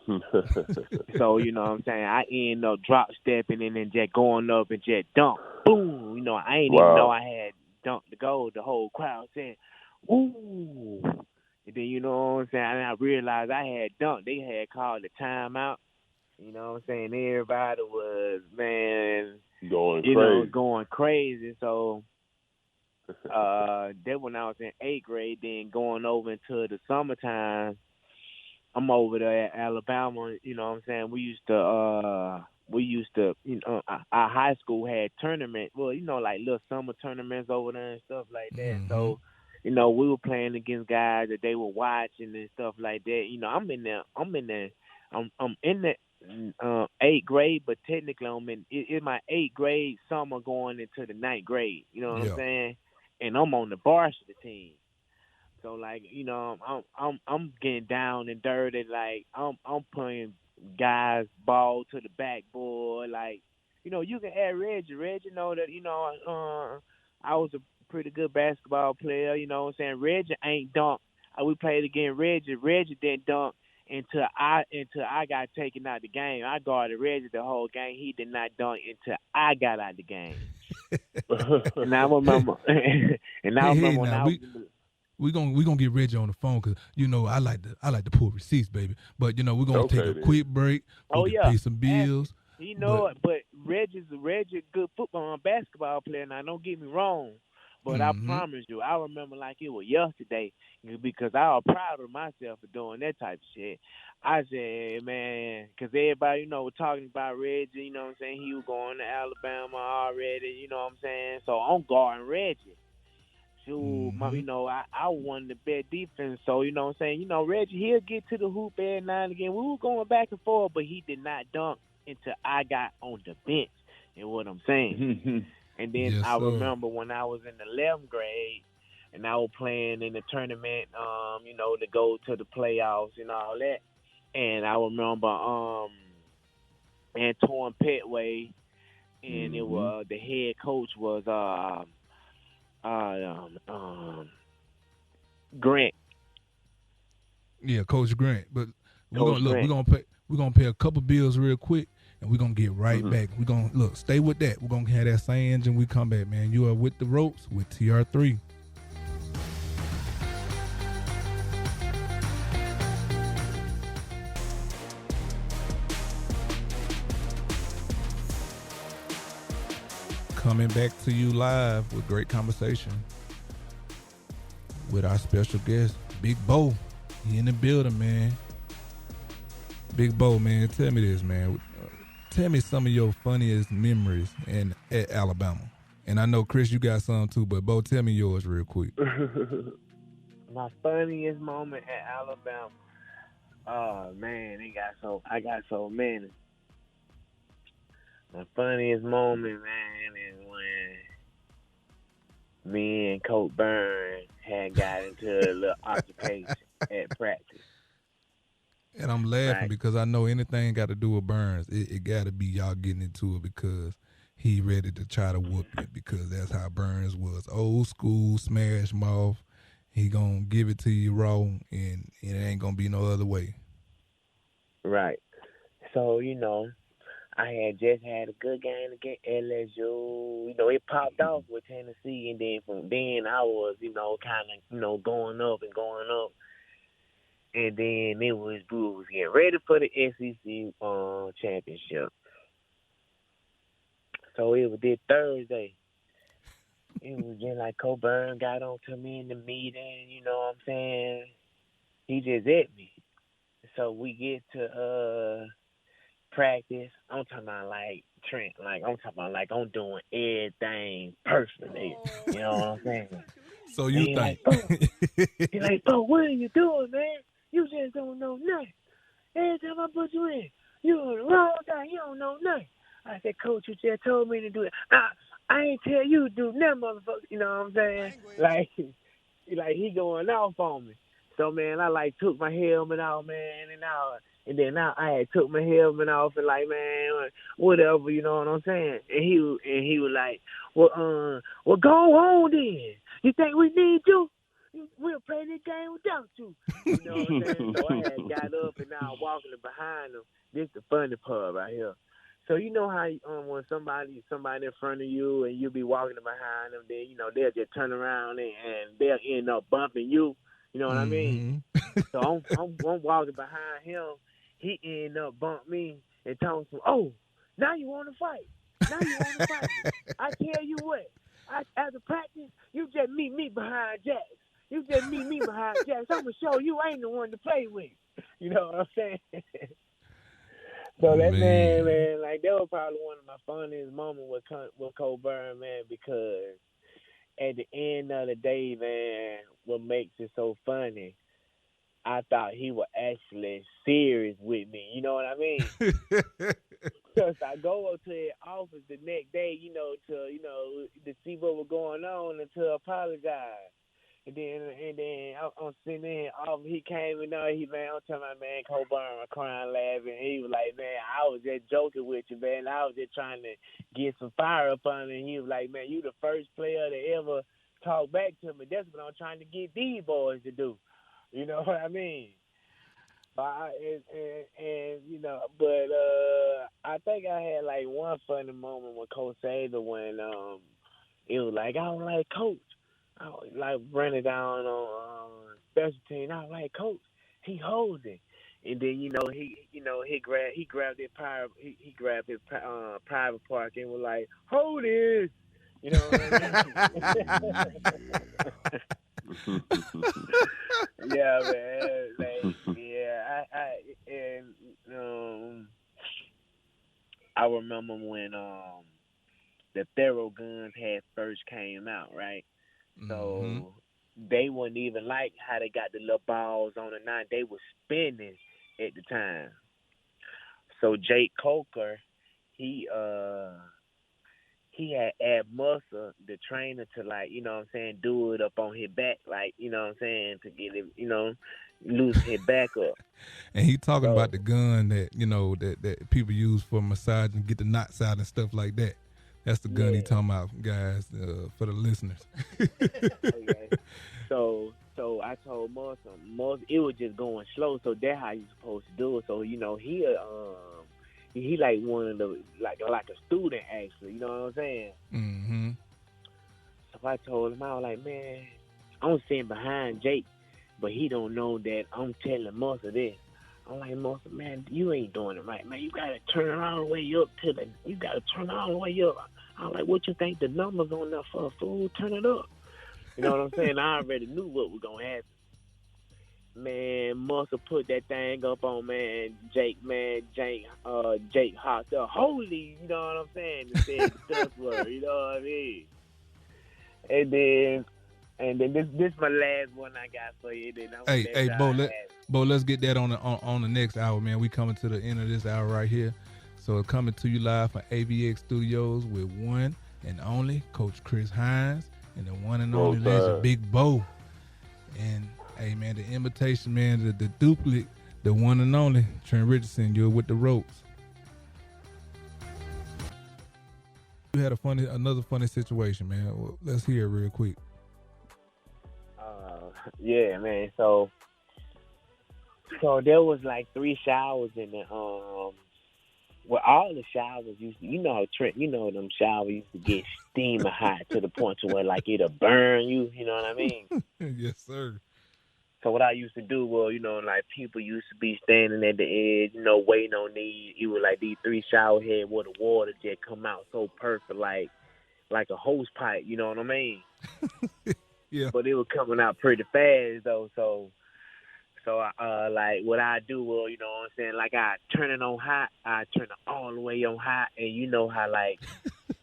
S3: So you know what I'm saying. I ended up drop stepping and then just going up and just dunk. Boom. I ain't even know I had dunked the goal. The whole crowd said, "Ooh!" And then you know what I'm saying. And I realized I had dunked. They had called the timeout. You know what I'm saying. Everybody was going crazy. So. Then when I was in 8th grade, then going over into the summertime, I'm over there at Alabama. You know what I'm saying? We used to, our high school had tournaments. Well, like little summer tournaments over there and stuff like that. Mm-hmm. So, we were playing against guys that they were watching and stuff like that. I'm in the 8th grade, but technically I'm in my 8th grade summer going into the 9th grade. You know what I'm saying? And I'm on the varsity team, so like I'm getting down and dirty. Like I'm playing guys ball to the backboard. Like you can add Reggie. Reggie know that I was a pretty good basketball player. You know what I'm saying? Reggie ain't dunk. We played against Reggie. Reggie didn't dunk until I got taken out the game. I guarded Reggie the whole game. He did not dunk until I got out the game. And I remember, when I was.
S1: We gonna get Reggie on the phone because I like to pull receipts, baby. But we're gonna take a quick break. Pay some bills.
S3: But Reggie's a good football and basketball player. Now don't get me wrong, but I promise you, I remember like it was yesterday because I was proud of myself for doing that type of shit. I said, man, because everybody, was talking about Reggie, you know what I'm saying? He was going to Alabama already, you know what I'm saying? So I'm guarding Reggie. So, I wanted the best defense. So, you know what I'm saying? Reggie, he'll get to the hoop every now and again. We were going back and forth, but he did not dunk until I got on the bench, you know what I'm saying? And then I remember when I was in the 11th grade, and I was playing in the tournament, to go to the playoffs and all that. And I remember Antoine Petway, and it was the head coach was Grant.
S1: Yeah, Coach Grant. But we're gonna pay a couple bills real quick, and we're gonna get right back. We're gonna stay with that. We're gonna have that same engine. We come back, man. You are with the ropes with TR3. Coming back to you live with great conversation with our special guest, Big Bo. He in the building, man. Big Bo, man, tell me this, man. Tell me some of your funniest memories at Alabama. And I know, Chris, you got some too, but Bo, tell me yours real quick.
S3: My funniest moment at Alabama. Oh, man, I got so many. My funniest moment, man, is when me and Coach Burns had got into a little altercation at practice.
S1: And I'm laughing because I know anything got to do with Burns, it got to be y'all getting into it because he ready to try to whoop you because that's how Burns was. Old school, smash mouth. He going to give it to you raw, and it ain't going to be no other way.
S3: Right. So, I had just had a good game against LSU. It popped off with Tennessee, and then from then I was, kind of, going up and going up. And then we was getting ready for the SEC championship. So it was this Thursday. It was just like Coburn got on to me in the meeting, you know what I'm saying? He just at me. So we get to practice. I'm talking about like Trent. Like I'm talking about like I'm doing everything perfectly. You know what I'm saying?
S1: So you think?
S3: He like, Bo, what are you you doing, man? You just don't know nothing. Every time I put you in, you on the wrong thing. You don't know nothing. I said, Coach, you just told me to do it. I ain't tell you to do nothing, motherfucker. You know what I'm saying? Like he going off on me. So, man, I, took my helmet off, man, and then I had took my helmet off and, man, whatever, you know what I'm saying? And he was like, well, go on then. You think we need you? We'll play this game without you. You know what I'm saying? So I had got up and I was walking behind him. This is the funny part right here. So you know how when somebody in front of you and you be walking behind them, then, they'll just turn around and they'll end up bumping you. You know what I mean? So I'm walking behind him. He end up bump me and told him, oh, now you want to fight. Now you want to fight me. I tell you what, after practice, you just meet me behind Jax. You just meet me behind Jax. I'm going to show you I ain't the one to play with. You know what I'm saying? So that man, that was probably one of my funniest moments with Coburn, man, because at the end of the day, man, what makes it so funny, I thought he was actually serious with me. You know what I mean? Because I go up to his office the next day, to see what was going on and to apologize. And then I'm sitting there, he came in there, I'm telling my man Coburn, I'm crying, laughing. He was like, man, I was just joking with you, man. I was just trying to get some fire up on him. And he was like, man, you the first player to ever talk back to me. That's what I'm trying to get these boys to do. You know what I mean? But I think I had one funny moment with Coach Sager when it was like, I was like, Coach, I was running down on special team. I was like, Coach, he holds it. And then he grabbed his private park and was like, hold it. You know what I mean? Yeah, man. I remember when the Thorough guns had first came out, right? So they wouldn't even like how they got the little balls on the nine. They were spinning at the time. So Jake Coker, he had Ab Muscle, the trainer, to do it up on his back, to get it, loosen his back up.
S1: And he talking about the gun that, that people use for massage and get the knots out and stuff like that. That's the gun he talking about, guys, for the listeners.
S3: Okay. So I told Muscle, it was just going slow, so that's how you supposed to do it. So, he like one of the, like a student, actually, you know what I'm saying?
S1: Mm-hmm.
S3: So I told him, I was like, man, I'm sitting behind Jake, but he don't know that I'm telling Muscle this. I'm like, Muscle, man, you ain't doing it right, man. You got to turn all the way up you got to turn all the way up. I'm like, what you think the numbers on there for, fool? Turn it up. You know what I'm saying? I already knew what was going to happen. Man, Muscle put that thing up on, Jake hopped up. Holy, you know what I'm saying? And said the cuss word, you know what I mean? And then this my last one I got for you. Hey,
S1: Bo, let's get that on the next hour, man. We coming to the end of this hour right here. So coming to you live from AVX Studios with one and only Coach Chris Hines and the one and only legend Big Bo. And hey, man, the invitation, man, the duplicate, the one and only Trent Richardson. You're with the ropes. You had another funny situation, man. Well, let's hear it real quick.
S3: Yeah, man. So there was 3 showers in the all the showers used to, Trent, them showers used to get steaming hot to the point to where it'll burn you, you know what I mean?
S1: Yes, sir.
S3: So what I used to do was, people used to be standing at the edge, waiting on these. It was these 3 shower heads where the water just come out so perfect, like a hose pipe, you know what I mean?
S1: Yeah.
S3: But it was coming out pretty fast though, so what I do was, you know what I'm saying, I turn it on hot, I turn it all the way on hot, and you know how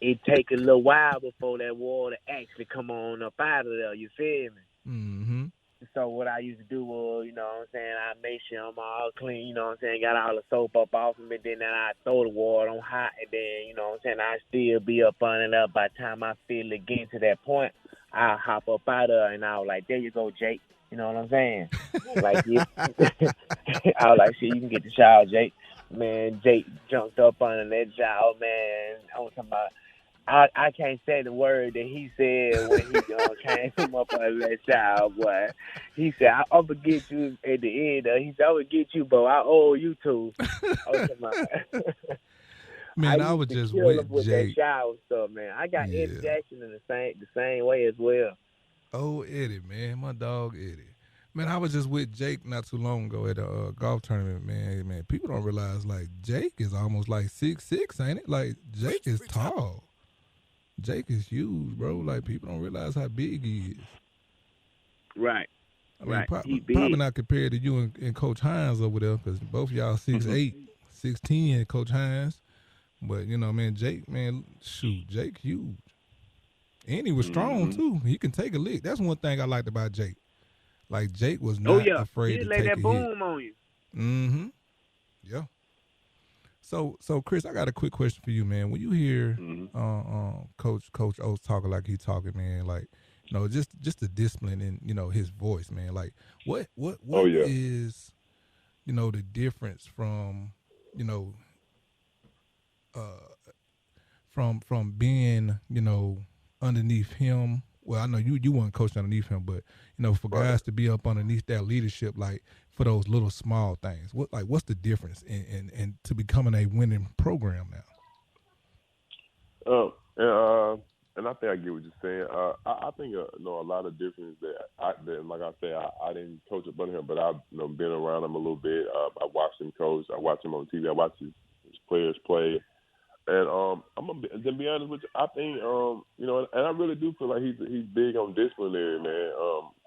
S3: it take a little while before that water actually come on up out of there, you feel me?
S1: Mm-hmm.
S3: So what I used to do was, you know what I'm saying, I make sure I'm all clean, you know what I'm saying, got all the soap up off of me, then I throw the water on hot, and then, you know what I'm saying, I still be up on it up. By the time I feel it getting to that point, I'll hop up out of it, and I was like, there you go, Jake. You know what I'm saying? Like, yeah. I was like, shit, you can get the shower, Jake. Man, Jake jumped up under that shower, man. I was talking about, I can't say the word that he said when he came up under that shower, boy. He said, I'm going to get you at the end. He said, I'm going to get you, but I owe you two. I was talking about,
S1: Man, I
S3: used
S1: was
S3: to
S1: just
S3: kill him
S1: with
S3: that
S1: Jake.
S3: shower stuff, man. I got
S1: Yeah.
S3: Eddie Jackson in the same way as well.
S1: Oh, Eddie, man. My dog, Eddie. Man, I was just with Jake not too long ago at a golf tournament, man. Man, people don't realize, like, Jake is almost like 6'6", ain't it? Like, Jake is tall. Jake is huge, bro. Like, people don't realize how big he is.
S3: Right.
S1: I mean,
S3: right. He big.
S1: probably not compared to you and Coach Hines over there, because both of y'all 6'8", 6'10", Coach Hines. But, you know, man, Jake, man, shoot, Jake huge. And he was strong, too. He can take a lick. That's one thing I liked about Jake. Like, Jake was not afraid to take a hit.
S3: He'd lay that boom on you.
S1: Mm-hmm. Yeah. So, Chris, I got a quick question for you, man. When you hear Coach Oates talking like he talking, man, like, you know, just the discipline in, you know, his voice, man. Like, what is, you know, the difference from, you know, from being, you know, underneath him? Well, I know you weren't coaching underneath him, but, you know, for guys to be up underneath that leadership, like, for those little small things, what's the difference in to becoming a winning program now?
S2: And I think I get what you're saying. I think you know, a lot of difference that like I said, I didn't coach up under him, but I've been around him a little bit. I watched him coach. I watched him on TV. I watched his players play. And I'm to be honest with you, I think you know, and I really do feel like he's big on disciplinary, man.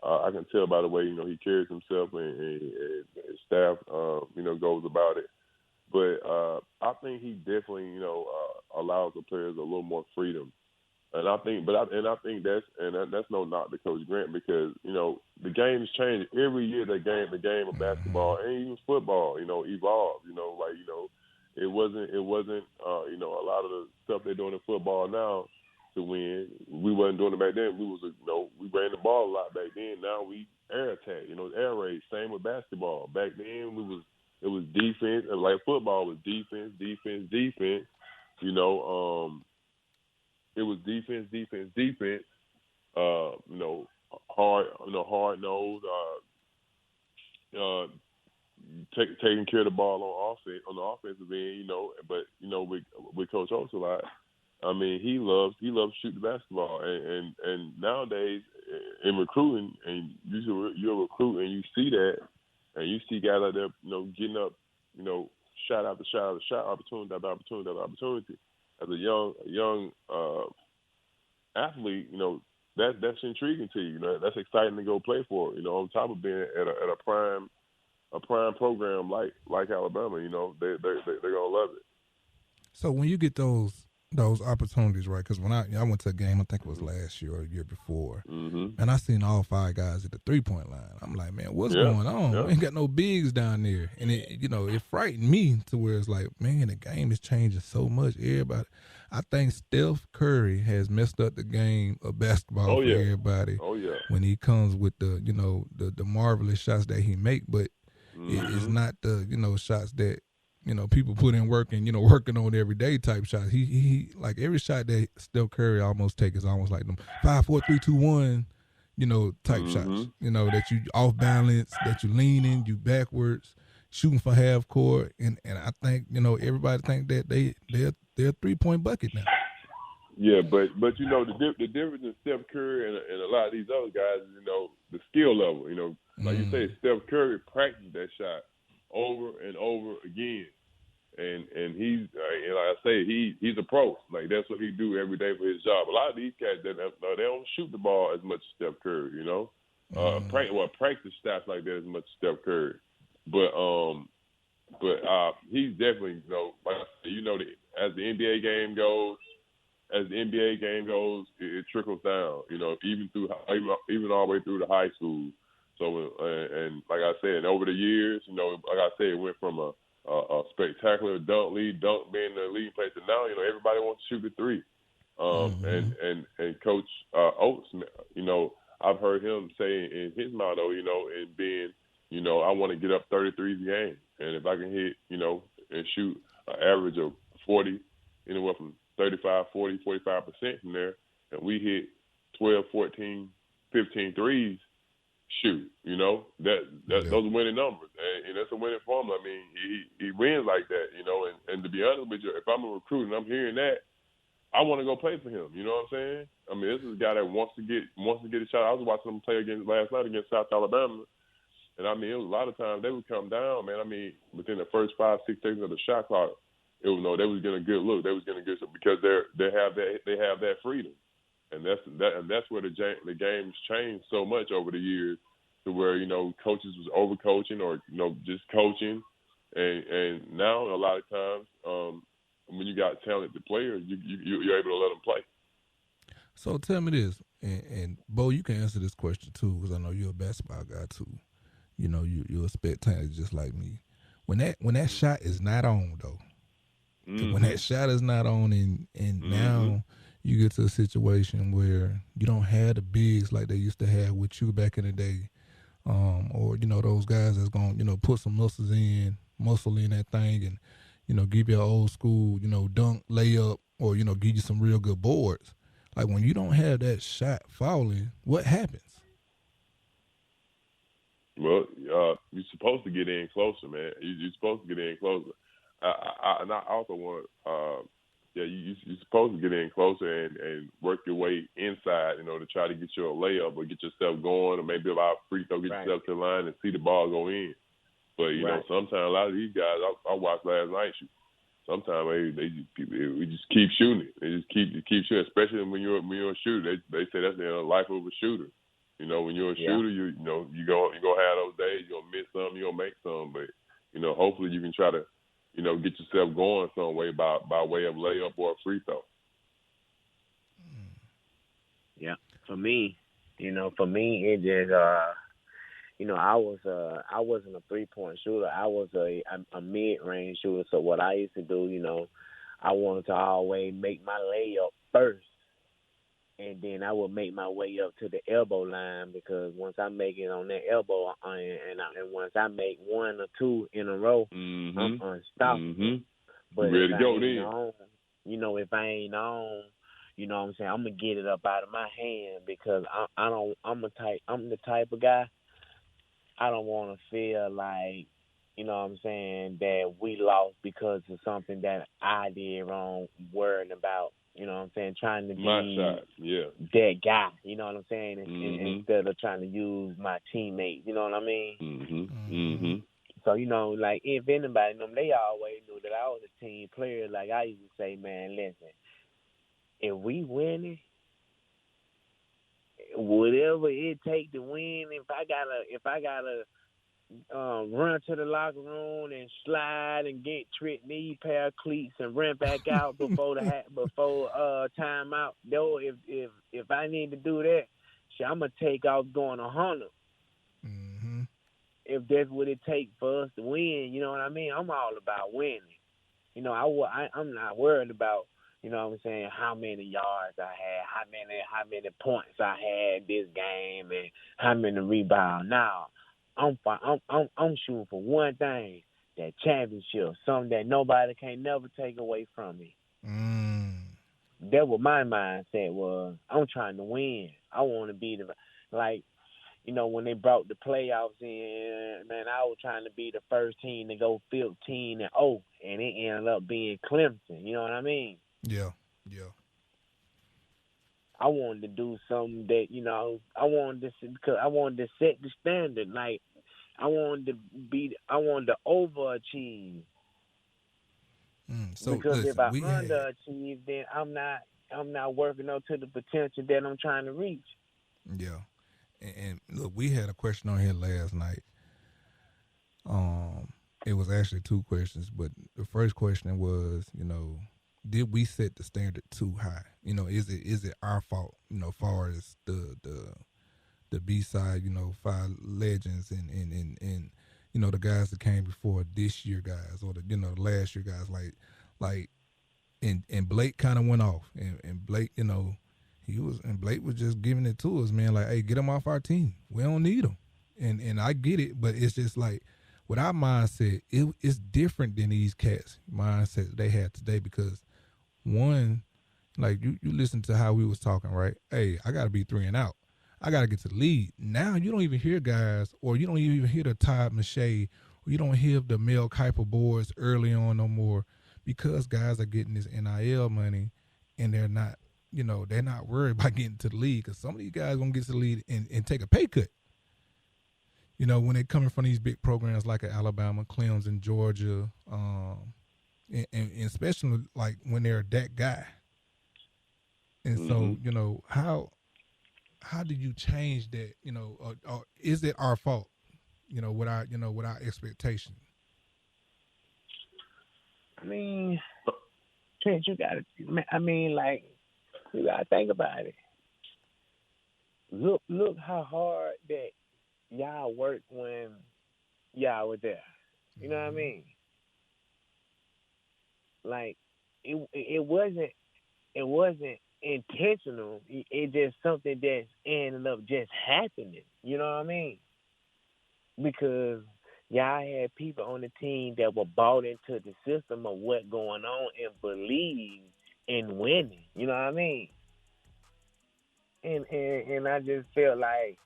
S2: I can tell by the way, you know, he carries himself and his staff you know, goes about it. But I think he definitely, you know, allows the players a little more freedom. And I think that's no knock to Coach Grant, because, you know, the game has changed every year. The game of basketball and even football, you know, evolves. You know, like, you know, it wasn't you know, a lot of the stuff they're doing in football now to win. We wasn't doing it back then. We ran the ball a lot back then. Now we air attack, you know, air raid. Same with basketball. Back then it was defense, and like football was defense. You know, it was defense. You know, hard nose. Taking care of the ball on the offensive end, you know. But, you know, with Coach Oates a lot, I mean, he loves to shoot the basketball, and nowadays in recruiting, and you're a recruit, and you see that, and you see guys out there, you know, getting up, you know, shot after shot after shot, opportunity after opportunity after opportunity. As a young athlete, you know, that's intriguing to you. You know, that's exciting to go play for. You know, on top of being at a prime program like Alabama, you know, they're gonna love it.
S1: So when you get those opportunities, right? Because when I went to a game, I think it was last year or the year before, and I seen all 5 guys at the 3-point line. I'm like, man, what's going on? We ain't got no bigs down there, and it, you know, it frightened me to where it's like, man, the game is changing so much. Everybody, I think Steph Curry has messed up the game of basketball for everybody. When he comes with the, you know, the marvelous shots that he make, but it's not the, you know, shots that, you know, people put in work and, you know, working on everyday type shots. He like every shot that Steph Curry almost take is almost like them 5, 4, 3, 2, 1, you know, type shots. You know, that you off balance, that you leaning, you backwards, shooting for half court, and I think, you know, everybody think that they're a 3-point bucket now.
S2: Yeah, but you know, the difference in Steph Curry and a lot of these other guys is, you know, the skill level. You know, like you say, Steph Curry practiced that shot over and over again, and he's like I say, he's a pro. Like, that's what he do every day for his job. A lot of these cats, they don't shoot the ball as much as Steph Curry. You know, practice stats like that as much as Steph Curry, but he's definitely, you know, like I say, you know, as the NBA game goes. It trickles down, you know, even all the way through the high school. So and like I said, over the years, you know, like I said, it went from a spectacular dunk being the leading place, and now, you know, everybody wants to shoot the three. And Coach Oates, you know, I've heard him say in his motto, you know, in being, you know, I want to get up 33 a game, and if I can hit, you know, and shoot an average of 40, anywhere from 35, 40, 45% from there, and we hit 12, 14, 15 threes, shoot, you know, those are winning numbers, and that's a winning formula. I mean, he wins like that, you know, and to be honest with you, if I'm a recruit and I'm hearing that, I want to go play for him. You know what I'm saying? I mean, this is a guy that wants to get a shot. I was watching him play last night against South Alabama, and I mean, it was a lot of times they would come down, man. I mean, within the first 5-6 seconds of the shot clock, it was they was getting a good look. They was getting a good because they have that freedom, and that's where the game's changed so much over the years, to where, you know, coaches was overcoaching or, you know, just coaching, and now a lot of times, when you got talented players, you're able to let them play.
S1: So tell me this, and Bo, you can answer this question too, because I know you're a basketball guy too. You know, you're a spectator just like me. When that shot is not on though, when that shot is not on, and now you get to a situation where you don't have the bigs like they used to have with you back in the day, or, you know, those guys that's gonna, you know, put some muscle in that thing, and, you know, give you an old school, you know, dunk, layup, or, you know, give you some real good boards. Like, when you don't have that shot falling, what happens?
S2: Well, you're supposed to get in closer, man. You're supposed to get in closer. And I also want, you're supposed to get in closer and work your way inside, you know, to try to get you a layup or get yourself going, or maybe about free throw, get yourself to the line and see the ball go in. But, you know, sometimes a lot of these guys, I watched last night, sometimes we just keep shooting. They just keep shooting, especially when you're a shooter. They say that's the life of a shooter. You know, when you're a shooter, you're gonna have those days. You're gonna miss some, you're gonna make some, but, you know, hopefully you can try to, you know, get yourself going some way by way of layup or a free throw.
S3: Yeah, for me, it just you know, I wasn't a 3-point shooter. I was a mid-range shooter. So what I used to do, you know, I wanted to always make my layup first, and then I would make my way up to the elbow line, because once I make it on that elbow, and once I make 1 or 2 in a row, I'm unstoppable. But
S2: ready to go
S3: then. You know, if I ain't on, you know what I'm saying, I'm gonna get it up out of my hand, because I'm the type of guy, I don't want to feel like, you know what I'm saying, that we lost because of something that I did wrong, worrying about, you know what I'm saying, trying to be that guy, you know what I'm saying, instead of trying to use my teammates, you know what I mean? So, you know, like, if anybody knew, they always knew that I was a team player. Like, I used to say, man, listen, if we winning, whatever it take to win, if I gotta run to the locker room and slide and get tripped knee pair of cleats and run back out before timeout, though, if I need to do that, shit, I'm gonna take off going 100. If that's what it takes for us to win, you know what I mean? I'm all about winning. You know, I'm not worried about, you know what I'm saying, how many yards I had, how many points I had this game, and how many rebounds. Now, I'm shooting for one thing, that championship, something that nobody can never take away from me. That what my mindset was. I'm trying to win. I want to be like, you know, when they brought the playoffs in, man, I was trying to be the first team to go 15-0, and it ended up being Clemson. You know what I mean?
S1: Yeah.
S3: I wanted to do something that, you know, I wanted to set the standard. Like, I wanted to overachieve.
S1: So
S3: because
S1: listen,
S3: if I underachieve, then I'm not working up to the potential that I'm trying to reach.
S1: Yeah. And look, we had a question on here last night. It was actually 2 questions, but the first question was, you know, did we set the standard too high? You know, is it our fault? You know, far as the the B side, 5 legends and the guys that came before this year guys or the last year guys like and Blake kind of went off and Blake, Blake was just giving it to us, man. Like, hey, get him off our team. We don't need him. And I get it, but it's just like with our mindset, it's different than these cats' mindset they had today because one, like you listen to how we was talking, right? Hey, I gotta be 3 and out. I gotta get to the lead. Now you don't even hear guys, or you don't even hear the Todd Mache, or you don't hear the Mel Kiper boards early on no more because guys are getting this NIL money and they're not, they're not worried about getting to the league because some of these guys gonna get to the league and take a pay cut. When they're coming from these big programs like Alabama, Clemson, Georgia, and especially like when they're that guy. And so, how did you change that? Or is it our fault? With our expectation.
S3: I mean, Trent, you gotta think about it. Look how hard that y'all worked when y'all were there. You know what I mean? Like it wasn't intentional. It just something that's ended up just happening. You know what I mean? Because y'all had people on the team that were bought into the system of what's going on and believe in winning. You know what I mean? And I just feel like,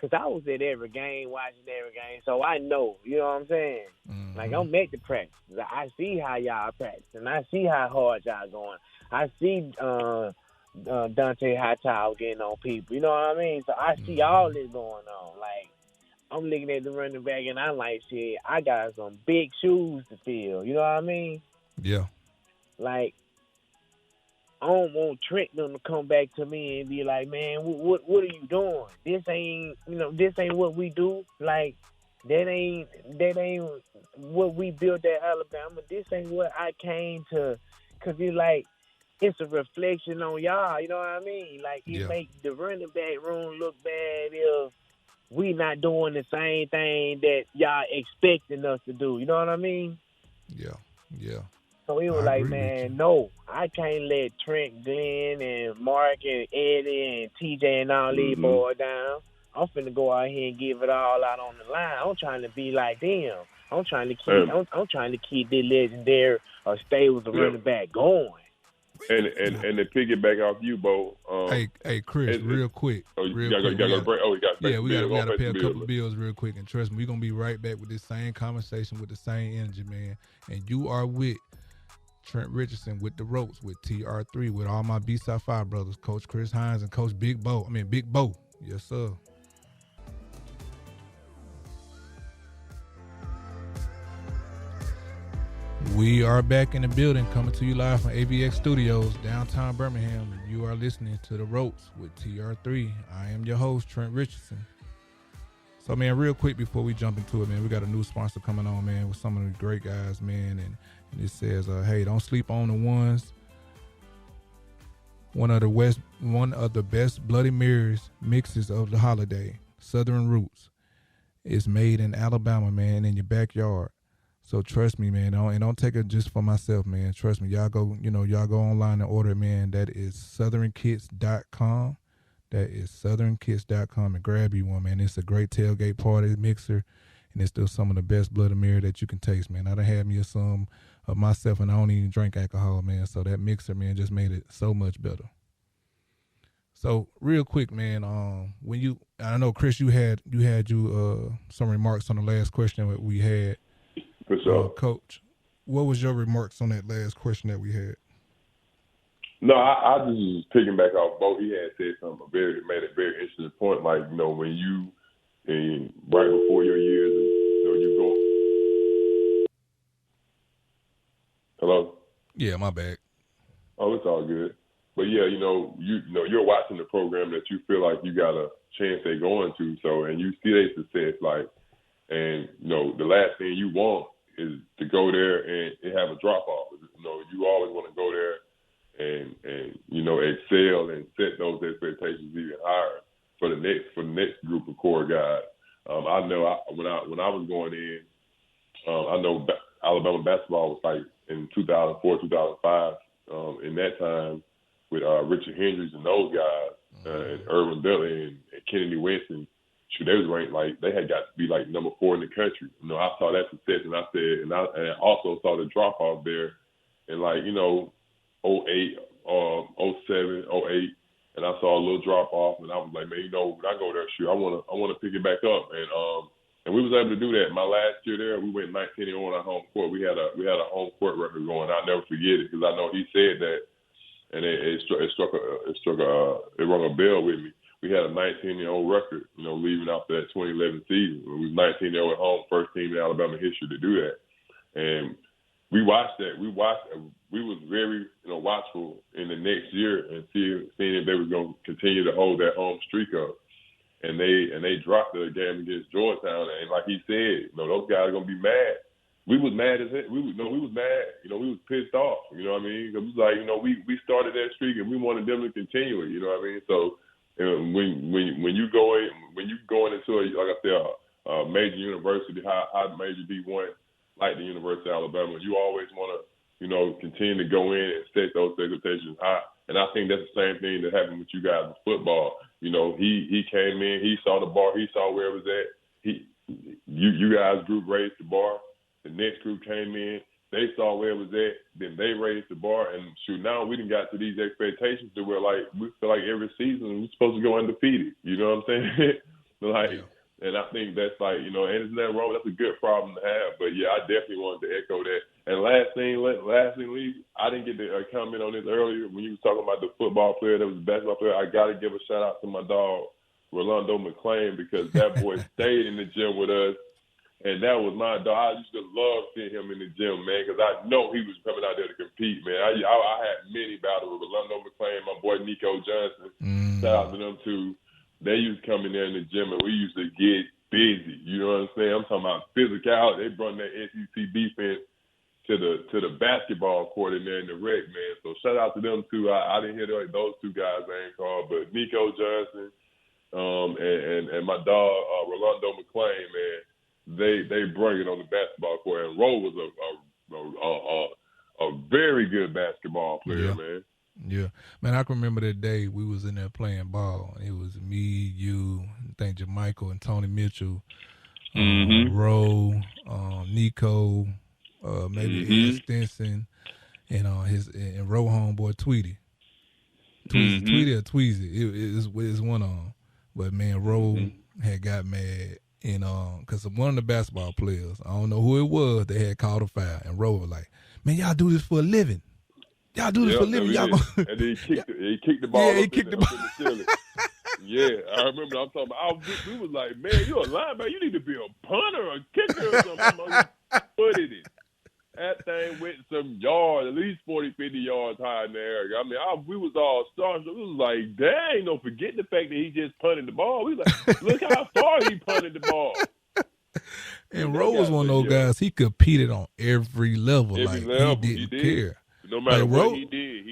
S3: because I was at every game, watching every game, so I know, you know what I'm saying? Mm-hmm. Like, I'm at the practice. I see how y'all practice, and I see how hard y'all going. I see Dante Hightower getting on people, you know what I mean? So I see all this going on. Like, I'm looking at the running back, and I'm like, shit, I got some big shoes to fill, you know what I mean?
S1: Yeah.
S3: Like, I don't want Trent to come back to me and be like, man, what are you doing? This ain't what we do. Like, that ain't what we built at Alabama. This ain't what I came to, because it's a reflection on y'all. You know what I mean? Like, it makes the running back room look bad if we not doing the same thing that y'all expecting us to do. You know what I mean?
S1: Yeah.
S3: So he was like, man, no, I can't let Trent, Glenn, and Mark, and Eddie, and TJ, and all these boys down. I'm finna go out here and give it all out on the line. I'm trying to be like them. I'm trying to keep this legendary or stay with the running back going.
S2: And to piggyback off you, Bo.
S1: Hey, Chris, real quick.
S2: We got to
S1: pay a couple of bills real quick. And trust me, we're going to be right back with this same conversation with the same energy, man. And you are with Trent Richardson with the ropes, with TR3, with all my B-Side 5 brothers, Coach Chris Hines and Coach Big Bo. Yes, sir. We are back in the building, coming to you live from AVX Studios, downtown Birmingham, and you are listening to The Ropes with TR3. I am your host, Trent Richardson. So, man, real quick before we jump into it, man, we got a new sponsor coming on, man, with some of the great guys, man, and it says, hey, don't sleep on the ones. One of the best Bloody Marys mixes of the holiday, Southern Roots. It's made in Alabama, man, in your backyard. So trust me, man. Don't take it just for myself, man. Trust me. Y'all go online and order it, man. That is southernkits.com. That is southernkits.com, and grab you one, man. It's a great tailgate party mixer, and it's still some of the best Bloody Mary that you can taste, man. I done had me some of myself, and I don't even drink alcohol, man. So that mixer, man, just made it so much better. So real quick, man, I know, Chris, you had some remarks on the last question that we had.
S2: For sure.
S1: Coach, what was your remarks on that last question that we had?
S2: No, I just was picking back off Bo. He had said something made a very interesting point. Like, when you right before your years, you go. Hello.
S1: Yeah, my bad.
S2: Oh, it's all good. But yeah, you're watching the program that you feel like you got a chance at going to. So, and you see their success, like, and the last thing you want is to go there and have a drop off. You always want to go there and excel and set those expectations even higher for the next group of core guys. I know when I was going in, I know Alabama basketball was like in 2004, 2005. In that time with Richard Hendricks and those guys, and Irvin Bentley and Kennedy Winston, they was ranked like they had got to be like number 4 in the country. I saw that success, and I said, and I also saw the drop off there in 08, 07, 08, and I saw a little drop off, and I was like, man, when I go there, shoot, I want to pick it back up, and we was able to do that. My last year there, we went 19-0 on our home court. We had a home court record going. I'll never forget it because I know he said that, and it rung a bell with me. We had a 19-0 record, leaving after that 2011 season. We was 19-0 at home, first team in Alabama history to do that, and we watched that. We was very watchful in the next year and seeing if they were going to continue to hold that home streak up. And they dropped the game against Georgetown, and like he said, those guys are gonna be mad. We was mad as hell. We was mad. We was pissed off. You know what I mean? It was like we started that streak and we wanted them to continue it. You know what I mean? So when you going into like I said, a major university, high major D1 like the University of Alabama, you always want to continue to go in and set those expectations high. And I think that's the same thing that happened with you guys in football. He came in, he saw the bar, he saw where it was at. You guys group raised the bar. The next group came in, they saw where it was at, then they raised the bar, and now we done got to these expectations to where we feel like every season we're supposed to go undefeated. You know what I'm saying? And I think that's and it's nothing wrong. That's a good problem to have. But yeah, I definitely wanted to echo that. And last thing, Lee, I didn't get to comment on this earlier when you was talking about the football player that was a basketball player. I got to give a shout out to my dog, Rolando McClain, because that boy stayed in the gym with us. And that was my dog. I used to love seeing him in the gym, man, because I know he was coming out there to compete, man. I had many battles with Rolando McClain, my boy Nico Johnson. Shout out to them too. They used to come in there in the gym, and we used to get busy. You know what I'm saying? I'm talking about physical. They brought that SEC defense to the basketball court in there in the rec, man. So shout out to them too. I didn't hear those two guys' name called, but Nico Johnson and my dog Rolando McClain, man, they bring it on the basketball court. And Roe was a very good basketball player, man.
S1: Yeah, man, I can remember that day we was in there playing ball. It was me, you, I think Jermichael and Tony Mitchell, Roe, Nico, maybe Ed Stinson, and and Roe homeboy Tweety. Tweety or Tweezy, it's one of them. But man, Roe had got mad, and because one of the basketball players, I don't know who it was, they had called a foul, and Roe was like, "Man, y'all do this for a living. Y'all do this for a living." Y'all
S2: and then he kicked the ball up in the ceiling. Yeah, I remember. I'm talking about. We was like, man, you a linebacker. You need to be a punter or a kicker or something. Put it in. That thing went some yards, at least 40, 50 yards high in the air. I mean, we was all stars. So we was like, dang, don't forget the fact that he just punted the ball. We was like, look how far he punted the ball.
S1: And Roe was one of those guys. He competed on every level. He didn't care.
S2: No matter what he did,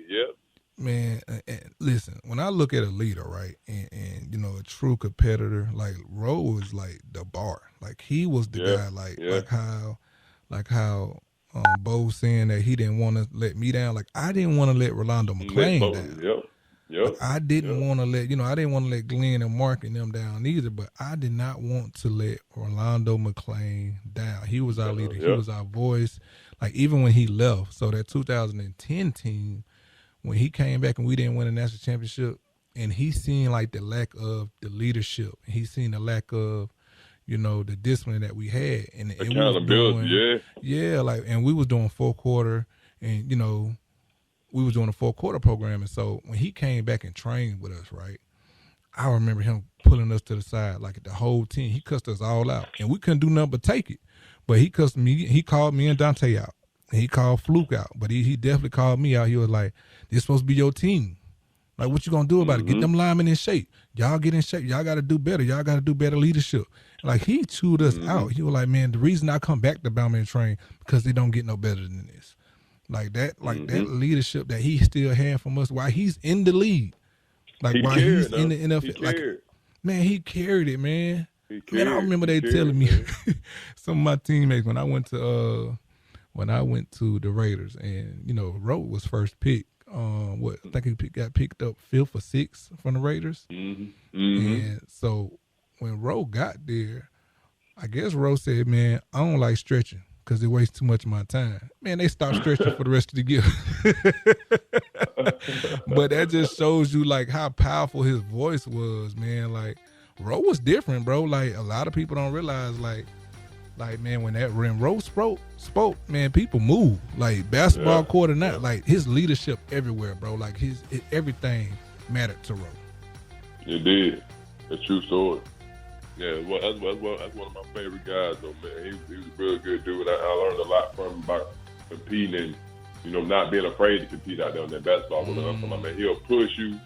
S2: yep.
S1: Man, and listen, when I look at a leader, right, and a true competitor, like Roe was like the bar. Like he was the guy, like how Bo saying that he didn't want to let me down. Like I didn't want to let Rolando McClain down. Yep. I didn't want to let, I didn't want to let Glenn and Mark and them down either, but I did not want to let Rolando McClain down. He was our leader. He was our voice. Like even when he left, so that 2010 team, when he came back and we didn't win a national championship, and he seen like the lack of the leadership, he seen the lack of, the discipline that we had, and
S2: accountability,
S1: and we was doing fourth quarter, and we was doing a fourth quarter program, and so when he came back and trained with us, right, I remember him pulling us to the side, like the whole team. He cussed us all out, and we couldn't do nothing but take it. But he cussed me. He called me and Dante out. And he called Fluke out, but he definitely called me out. He was like, "This supposed to be your team. Like, what you gonna do about it? Get them linemen in shape. Y'all get in shape. Y'all got to do better. Y'all got to do better leadership." Like he chewed us out. He was like, "Man, the reason I come back to Bama and train because they don't get no better than this." Like that leadership that he still had from us while he's in the league. Like while he's in the NFL. Like, man, he carried it, man. Man, I remember they telling me some of my teammates when I went to the Raiders, and you know, Rowe was first pick. I think he got picked up 5th or 6th from the Raiders. And so when Rowe got there, I guess Rowe said, "Man, I don't like stretching because it wastes too much of my time." Man, they stopped stretching for the rest of the year. But that just shows you like how powerful his voice was, man. Like Rowe was different, bro. Like a lot of people don't realize, like man, when Rowe spoke, man, people move. Like basketball court or not, like his leadership everywhere, bro. Like everything mattered to Rowe.
S2: It did. A true story. Yeah, well, that's one of my favorite guys, though, man. He was a real good dude. I learned a lot from him about competing and, you know, not being afraid to compete out there on that basketball court. I'm talking about, man, he'll push you,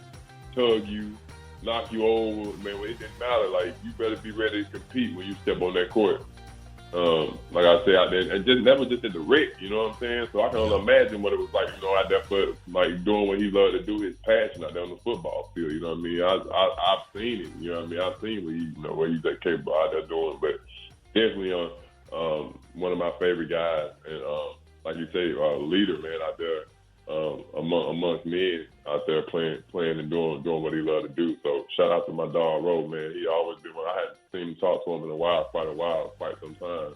S2: tug you, knock you over. Man, it didn't matter. Like, you better be ready to compete when you step on that court. Like I said, out there, and just never just at the rec, you know what I'm saying? So I can only imagine what it was like, you know, out there for like doing what he loved to do, his passion out there on the football field. You know what I mean? I've seen it. You know what I mean? I've seen what he, you know, what he's capable out there doing. But definitely one of my favorite guys, and like you say, leader, man, out there amongst men out there playing and doing what he loved to do. So shout out to my dog Rowe, man. He always been. I hadn't seen him talk to him in quite some time.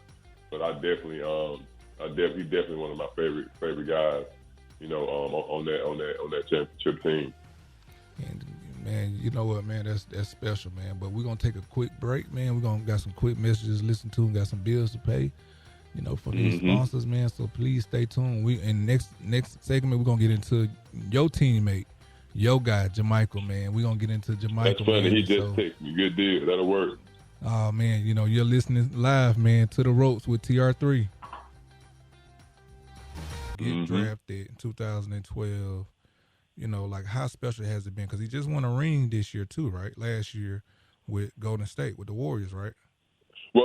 S2: But he's definitely one of my favorite guys. You know, on that championship team.
S1: And man, you know what, man, that's special, man. But we're gonna take a quick break, man. We're gonna got some quick messages to listen to, got some bills to pay. You know, for these sponsors, man. So please stay tuned. In next segment, we're gonna get into your teammate, your guy, Jamichael, man. We're gonna get into Jamichael.
S2: That's funny.
S1: Man.
S2: He just texted me. Good deal. That'll work.
S1: Oh man, you know, you're listening live, man, to the ropes with TR3. Get drafted in 2012. You know, like how special has it been? Because he just won a ring this year too, right? Last year with Golden State with the Warriors, right?
S2: He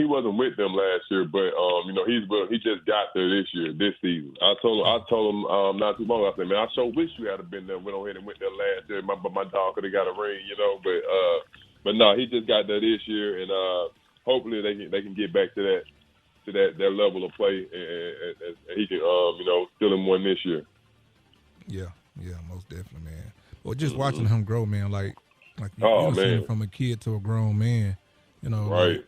S2: wasn't with them last year, but you know, he just got there this season. I told him not too long ago, I said, man, I sure wish you had been there, went on ahead and went there last year. But my dog could have got a ring, you know. But no, he just got there this year, and hopefully they can get back to that level of play, and he can you know, still in one this year.
S1: Yeah, most definitely, man. Well, just watching him grow, man, like you see him from a kid to a grown man. You know,
S2: right?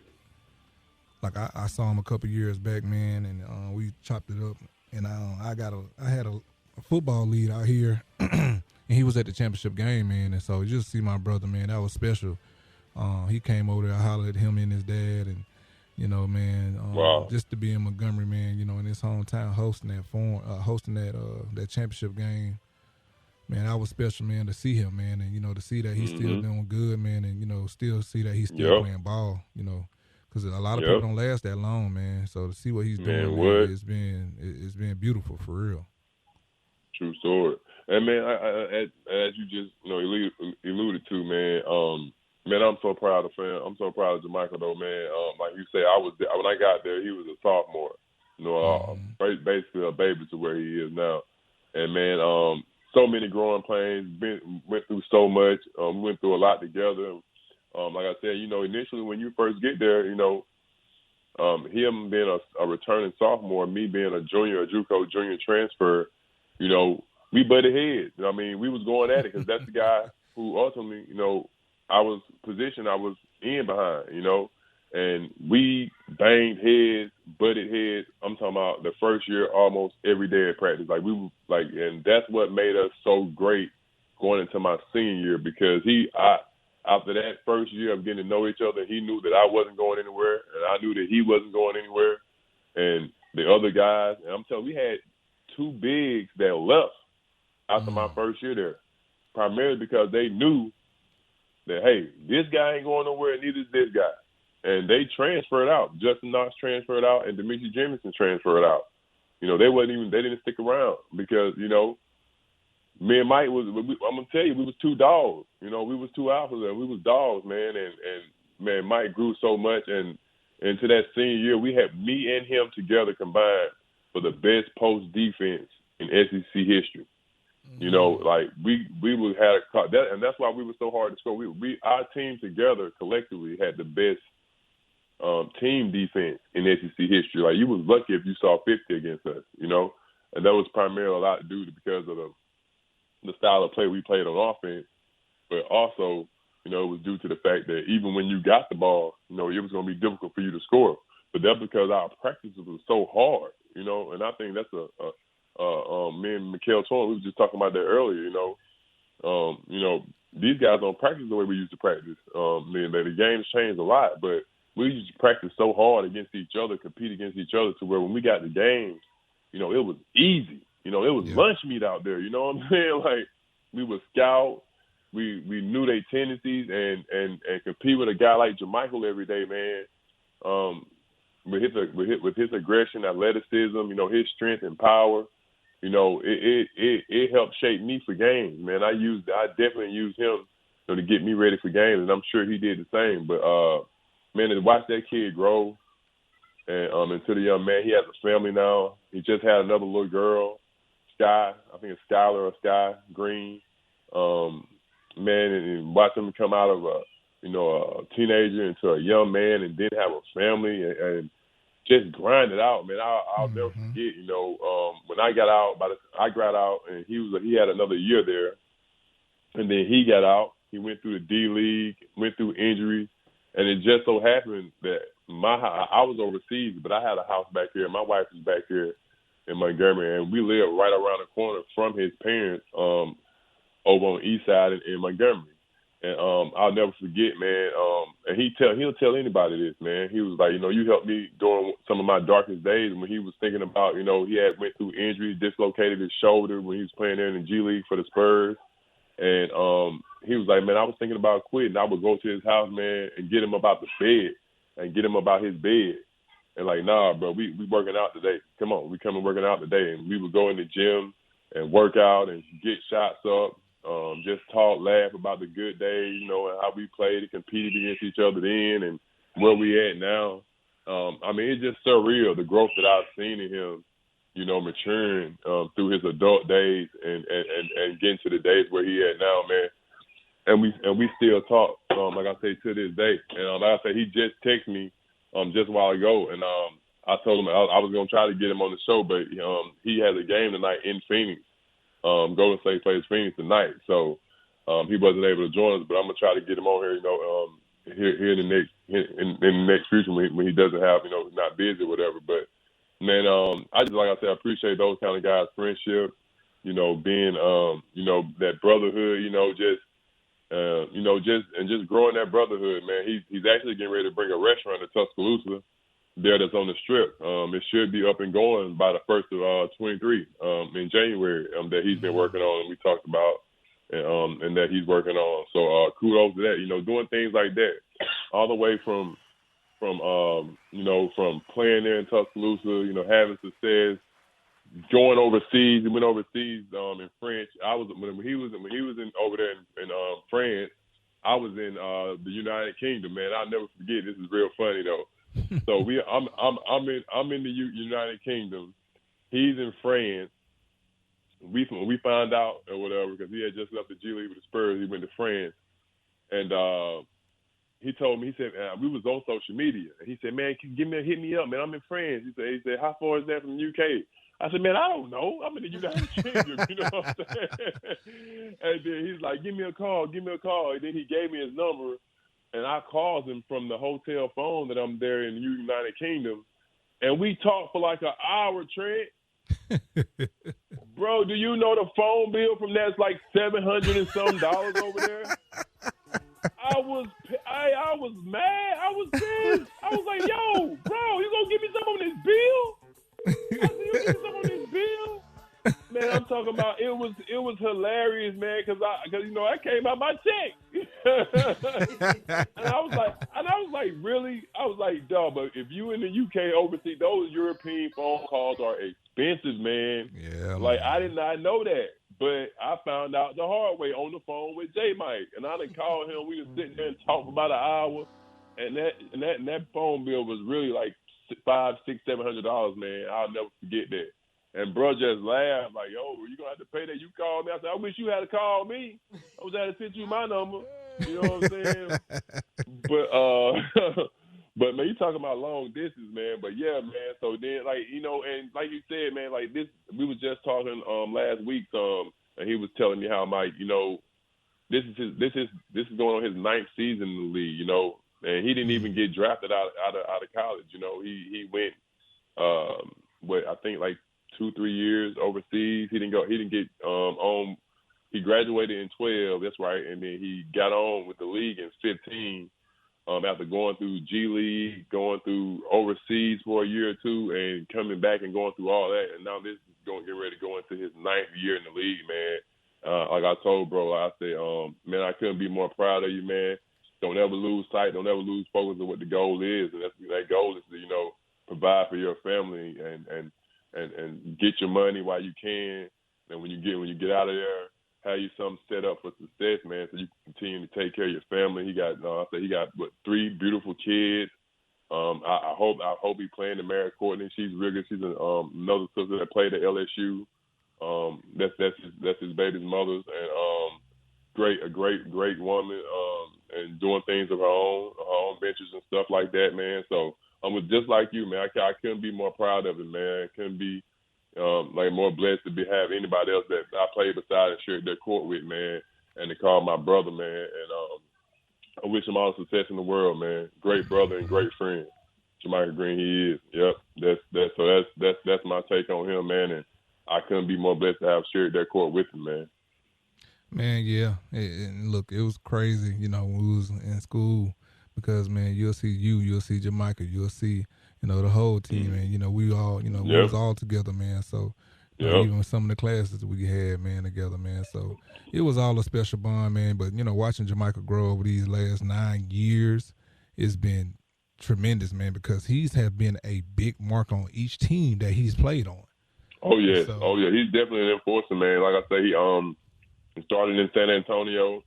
S1: Like I saw him a couple years back, man, and we chopped it up. And I had a football lead out here, and he was at the championship game, man. And so just see my brother, man, that was special. He came over there, I hollered at him and his dad, and you know, man, just to be in Montgomery, man, you know, in his hometown, hosting that championship game. Man, that was special, man, to see him, man, and, you know, to see that he's still doing good, man, and, you know, still see that he's still playing ball, you know, because a lot of people don't last that long, man. So to see what he's doing, man, it's been beautiful, for real.
S2: True story. And, man, as you just, you know, alluded to, man, man, I'm so proud of him. I'm so proud of Jamichael, though, man. Like you say, when I got there, he was a sophomore, you know, basically a baby to where he is now. And, man, so many growing pains, went through so much, went through a lot together. Like I said, you know, initially when you first get there, you know, him being a returning sophomore, me being a JUCO junior transfer, you know, we butted heads. I mean, we was going at it because that's the guy who ultimately, you know, I was in behind, you know, and we banged heads, butted heads. I'm talking about the first year almost every day at practice. And that's what made us so great going into my senior year, because after that first year of getting to know each other, he knew that I wasn't going anywhere, and I knew that he wasn't going anywhere. And the other guys, and I'm telling you, we had two bigs that left after my first year there, primarily because they knew that, hey, this guy ain't going nowhere, and neither is this guy. And they transferred out. Justin Knox transferred out, and Demetri Jemison transferred out. You know, they didn't stick around because, you know, me and Mike I'm gonna tell you, we was two dogs. You know, we was two alphas, and we was dogs, man. And man, Mike grew so much, and into that senior year, we had me and him together combined. for the best post defense in SEC history. You know, like we would have that, and that's why we were so hard to score. Our team together collectively had the best team defense in SEC history. Like, you was lucky if you saw 50 against us, you know, and that was primarily a lot due to because of the style of play we played on offense, but also, you know, it was due to the fact that even when you got the ball, you know, it was going to be difficult for you to score. But that's because our practices were so hard, you know, and I think that's me and Mikael Torn, we were just talking about that earlier, you know, these guys don't practice the way we used to practice. The game's changed a lot, but we used to practice so hard against each other, compete against each other, to where when we got the games, you know, it was easy. You know, it was lunch meat out there, you know what I'm saying? Like, we would scout, we knew their tendencies, and compete with a guy like Jermichael every day, man. With his aggression, athleticism, you know, his strength and power, you know, it helped shape me for games, man. I definitely used him, you know, to get me ready for games, and I'm sure he did the same. But man, to watch that kid grow, and into the young man, he has a family now. He just had another little girl, Sky. I think it's Skylar or Sky Green. Man, and watch him come out of a teenager into a young man, and then have a family, and just grind it out, man. I'll never forget, you know, when I got out, I got out, and he had another year there, and then he got out. He went through the D League, went through injuries, and it just so happened that I was overseas, but I had a house back here. My wife is back here in Montgomery, and we live right around the corner from his parents, over on the east side in Montgomery. And I'll never forget, man. And he'll tell anybody this, man. He was like, you know, you helped me during some of my darkest days when he was thinking about, you know, he had went through injuries, dislocated his shoulder when he was playing there in the G League for the Spurs. And he was like, man, I was thinking about quitting. I would go to his house, man, and get him about the bed and get him about his bed. And like, nah, bro, we working out today. Come on, we coming working out today. And we would go in the gym and work out and get shots up. Just talk, laugh about the good days, you know, and how we played and competed against each other then and where we at now. I mean, it's just surreal, the growth that I've seen in him, you know, maturing through his adult days and getting to the days where he at now, man. And we still talk, like I say, to this day. And like I say, he just texted me just a while ago, and I told him I was going to try to get him on the show, but he has a game tonight in Phoenix. Golden State plays Phoenix tonight, so he wasn't able to join us. But I'm gonna try to get him on here, you know, here in the next future when he doesn't have, you know, not busy or whatever. But man, I just, like I said, I appreciate those kind of guys' friendship, you know, being you know, that brotherhood, you know, just growing that brotherhood, man. He's actually getting ready to bring a restaurant to Tuscaloosa there that's on the Strip. It should be up and going by the 1st of 23 in January that he's been working on and we talked about and that he's working on. So kudos to that, you know, doing things like that all the way from you know, from playing there in Tuscaloosa, you know, having success, going overseas. He went overseas in France. When he was over there in France, I was in the United Kingdom, man. I'll never forget. This is real funny though. So I'm in the United Kingdom. He's in France. We found out or whatever because he had just left the G League with the Spurs. He went to France, and he told me, he said we was on social media. And he said, man, hit me up, man. I'm in France. He said, how far is that from the UK? I said, man, I don't know. I'm in the United Kingdom. You know what I'm saying? And then he's like, give me a call. And then he gave me his number. And I called him from the hotel phone that I'm there in the United Kingdom. And we talked for like an hour, Trent. Bro, do you know the phone bill from that's like $700 and some over there? I was mad. I was pissed. I was like, yo, bro, you gonna give me some on this bill? I said, you give me some on this bill? Man, I'm talking about it was hilarious, man, because you know, I came out my check. and I was like, really? I was like, dog, but if you in the UK overseas, those European phone calls are expensive, man.
S1: Yeah.
S2: Like, I did not know that. But I found out the hard way on the phone with J Mike. And I done called him. We was sitting there and talked for about an hour. And that phone bill was really like $500, $600, $700, man. I'll never forget that. And bro just laughed like, yo, you gonna have to pay that. You called me. I said, I wish you had to call me. I was had to send you my number. You know what I'm saying? But man, you talking about long distance, man. But yeah, man. So then, like, you know, and like you said, man, like this, we was just talking last week, and he was telling me how, Mike, you know, this is going on his 9th season in the league, you know, and he didn't even get drafted out of college. You know, he went, I think like 2-3 years overseas. He didn't get on. He graduated in 12. That's right, and then he got on with the league in 15. After going through G League, going through overseas for a year or two, and coming back and going through all that, and now this is going to get ready to go into his 9th year in the league, man. Like I told bro, I said, man, I couldn't be more proud of you, man. Don't ever lose sight. Don't ever lose focus of what the goal is, and that goal is to, you know, provide for your family and get your money while you can. And when you get out of there, have you something set up for success, man, so you can continue to take care of your family. He got 3 beautiful kids. I hope he playing to marry Courtney. She's real good. She's another sister that played at LSU. That's his baby's mother's, and a great woman, and doing things of her own ventures and stuff like that, man. So I was just like you, man. I couldn't be more proud of it, man. I couldn't be like more blessed to have anybody else that I played beside and shared their court with, man, and to call my brother, man. And I wish him all the success in the world, man. Great brother and great friend. Jamaica Green, he is. Yep. That's my take on him, man. And I couldn't be more blessed to have shared that court with him, man.
S1: Man, yeah. And look, it was crazy, you know, when we was in school, because, man, you'll see Jamaica, you'll see, you know, the whole team, man. You know, we all, you know, we was all together, man. So, you know, even some of the classes we had, man, together, man. So it was all a special bond, man. But, you know, watching Jamaica grow over these last 9 years, it's been tremendous, man, because he's have been a big mark on each team that he's played on.
S2: Oh yeah, he's definitely an enforcer, man. Like I say, he started in San Antonio.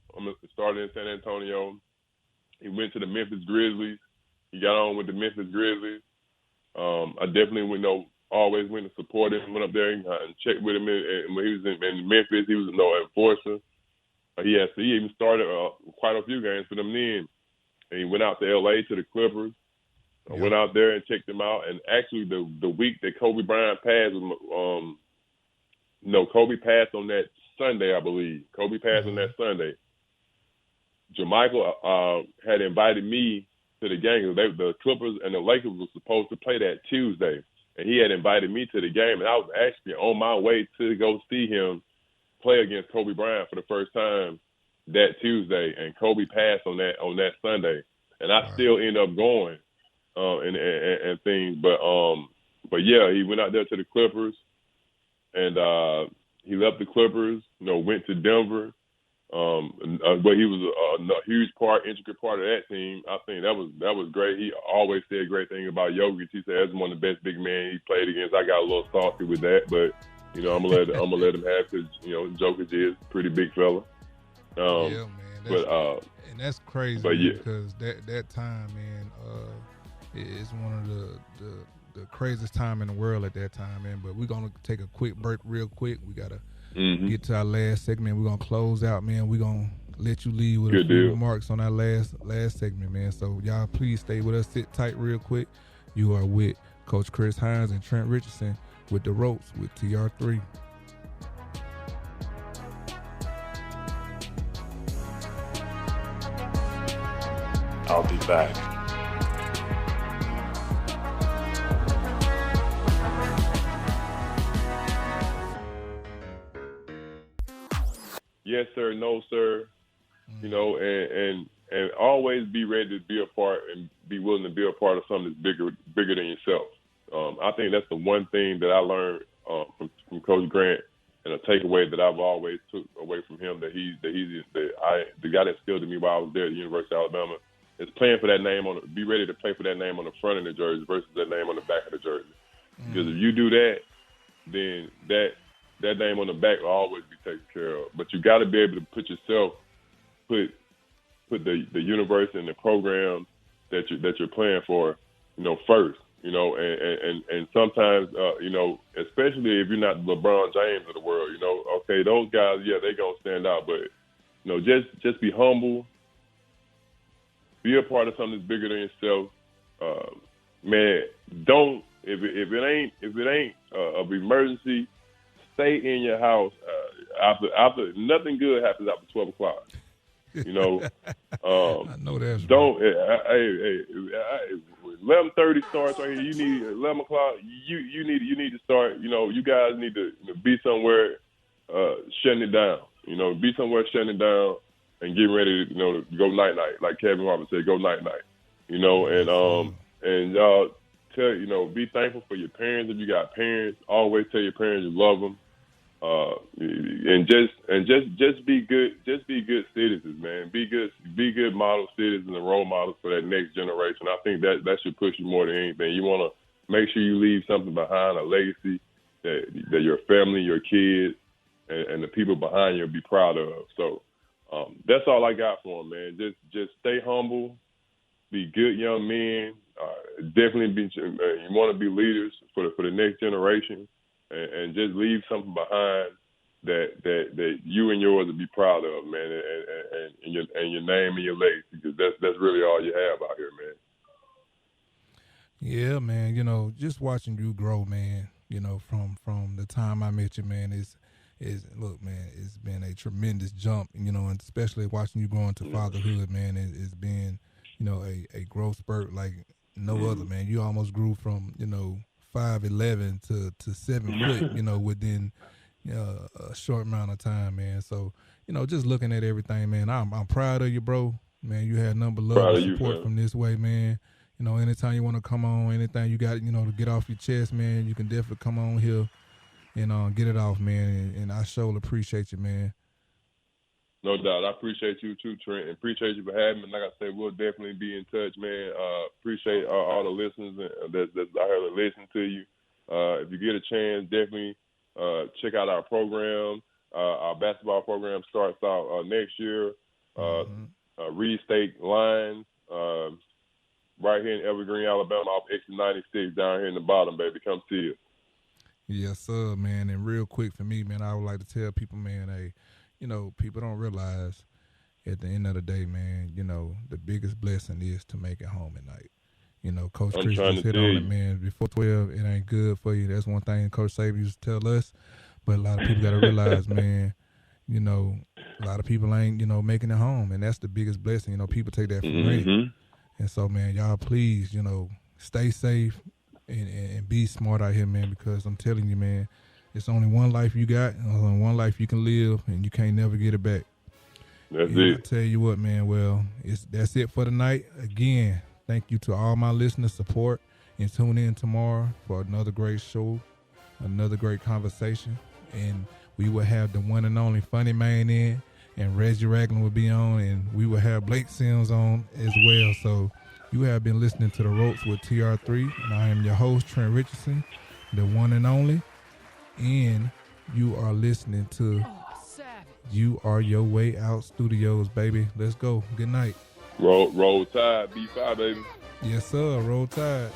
S2: He went to the Memphis Grizzlies. He got on with the Memphis Grizzlies. I definitely always went to support him. Went up there and checked with him. And when he was in Memphis, he was an enforcer. He even started quite a few games for them then. And he went out to L.A. to the Clippers. I went out there and checked him out. And actually, the week that Kobe Bryant passed, Kobe passed on that Sunday, I believe. Kobe passed on that Sunday. Jamaica had invited me to the game. The Clippers and the Lakers were supposed to play that Tuesday. And he had invited me to the game. And I was actually on my way to go see him play against Kobe Bryant for the first time that Tuesday. And Kobe passed on that Sunday. And I still end up going. And things, but yeah, he went out there to the Clippers, and he left the Clippers. Went to Denver, but he was a huge intricate part of that team. I think that was great. He always said great things about Jokic. He said that's one of the best big men he played against. I got a little salty with that, but I'm gonna let him have, because Jokic is a pretty big fella.
S1: Yeah, man. And that's crazy, because that time, man. It's one of the craziest time in the world at that time, man. But we're going to take a quick break real quick. We got to get to our last segment. We're going to close out, man. We're going to let you leave with a few remarks on our last segment, man. So, y'all, please stay with us. Sit tight real quick. You are with Coach Chris Hines and Trent Richardson with The Ropes with TR3.
S4: I'll be back.
S2: Yes, sir. No, sir. And always be ready to be a part and be willing to be a part of something that's bigger than yourself. I think that's the one thing that I learned from Coach Grant, and a takeaway that I've always took away from him, the guy that instilled in me while I was there at the University of Alabama, is playing for that name be ready to play for that name on the front of the jersey versus that name on the back of the jersey. Because if you do that, then that name on the back will always be taken care of. But you got to be able to put the university and the program that you're playing for, first. You know, and sometimes, you know, especially if you're not LeBron James of the world, you know, okay, those guys, yeah, they gonna stand out, but you know, just be humble, be a part of something that's bigger than yourself. Man, don't if it ain't of emergency, stay in your house. After nothing good happens after 12 o'clock. You know,
S1: I know that's
S2: don't.
S1: right.
S2: 11:30 starts right here. You need 11 o'clock. You need to start. You know, you guys need to be somewhere shutting it down. You know, be somewhere shutting it down and getting ready to, you know, go night night. Like Kevin Harvey said, go night night. You know, and y'all you know, be thankful for your parents if you got parents. Always tell your parents you love them. And just be good citizens, man. Be good model citizens and role models for that next generation. I think that should push you more than anything. You want to make sure you leave something behind, a legacy that your family, your kids, and the people behind you will be proud of. So that's all I got for them, man. Just stay humble, be good young men. Definitely you want to be leaders for the next generation. And just leave something behind that you and yours will be proud of, man, and your name and your legacy, because that's really all you have out here, man.
S1: Yeah, man. You know, just watching you grow, man. You know, from the time I met you, man, is look, man, it's been a tremendous jump. You know, and especially watching you grow into fatherhood, man, it's been, you know, a growth spurt like no other, man. You almost grew from, you know, 5'11" to 7 foot, you know, within a short amount of time, man. So, you know, just looking at everything, man, I'm proud of you, bro. Man, you had nothing but love and support from this way, man. You know, anytime you want to come on, anything you got, you know, to get off your chest, man, you can definitely come on here and get it off, man. And I sure appreciate you, man.
S2: No doubt. I appreciate you too, Trent, and appreciate you for having me. Like I said, we'll definitely be in touch, man. Appreciate all the listeners that's out here to listen to you. If you get a chance, definitely check out our program. Our basketball program starts out next year. Reed State Lions, right here in Evergreen, Alabama, off exit 96, down here in the bottom, baby. Come see us.
S1: Yes, sir, man. And real quick for me, man, I would like to tell people, man, hey, you know, people don't realize at the end of the day, man, you know, the biggest blessing is to make it home at night. You know, Coach Chris just hit on it, man. Before 12, it ain't good for you. That's one thing Coach Saban used to tell us. But a lot of people got to realize, man, you know, a lot of people ain't, you know, making it home. And that's the biggest blessing. You know, people take that for granted. And so, man, y'all please, you know, stay safe and be smart out here, man, because I'm telling you, man, it's only one life you got, and only one life you can live, and you can't never get it back.
S2: That's it.
S1: I tell you what, man, well, that's it for tonight. Again, thank you to all my listeners' support, and tune in tomorrow for another great show, another great conversation, and we will have the one and only Funny Man in, and Reggie Ragland will be on, and we will have Blake Sims on as well. So you have been listening to The Ropes with TR3, and I am your host, Trent Richardson, the one and only. And you are listening to You Are Your Way Out Studios, baby. Let's go. Good night.
S2: Roll Tide, B5, baby.
S1: Yes, sir. Roll Tide.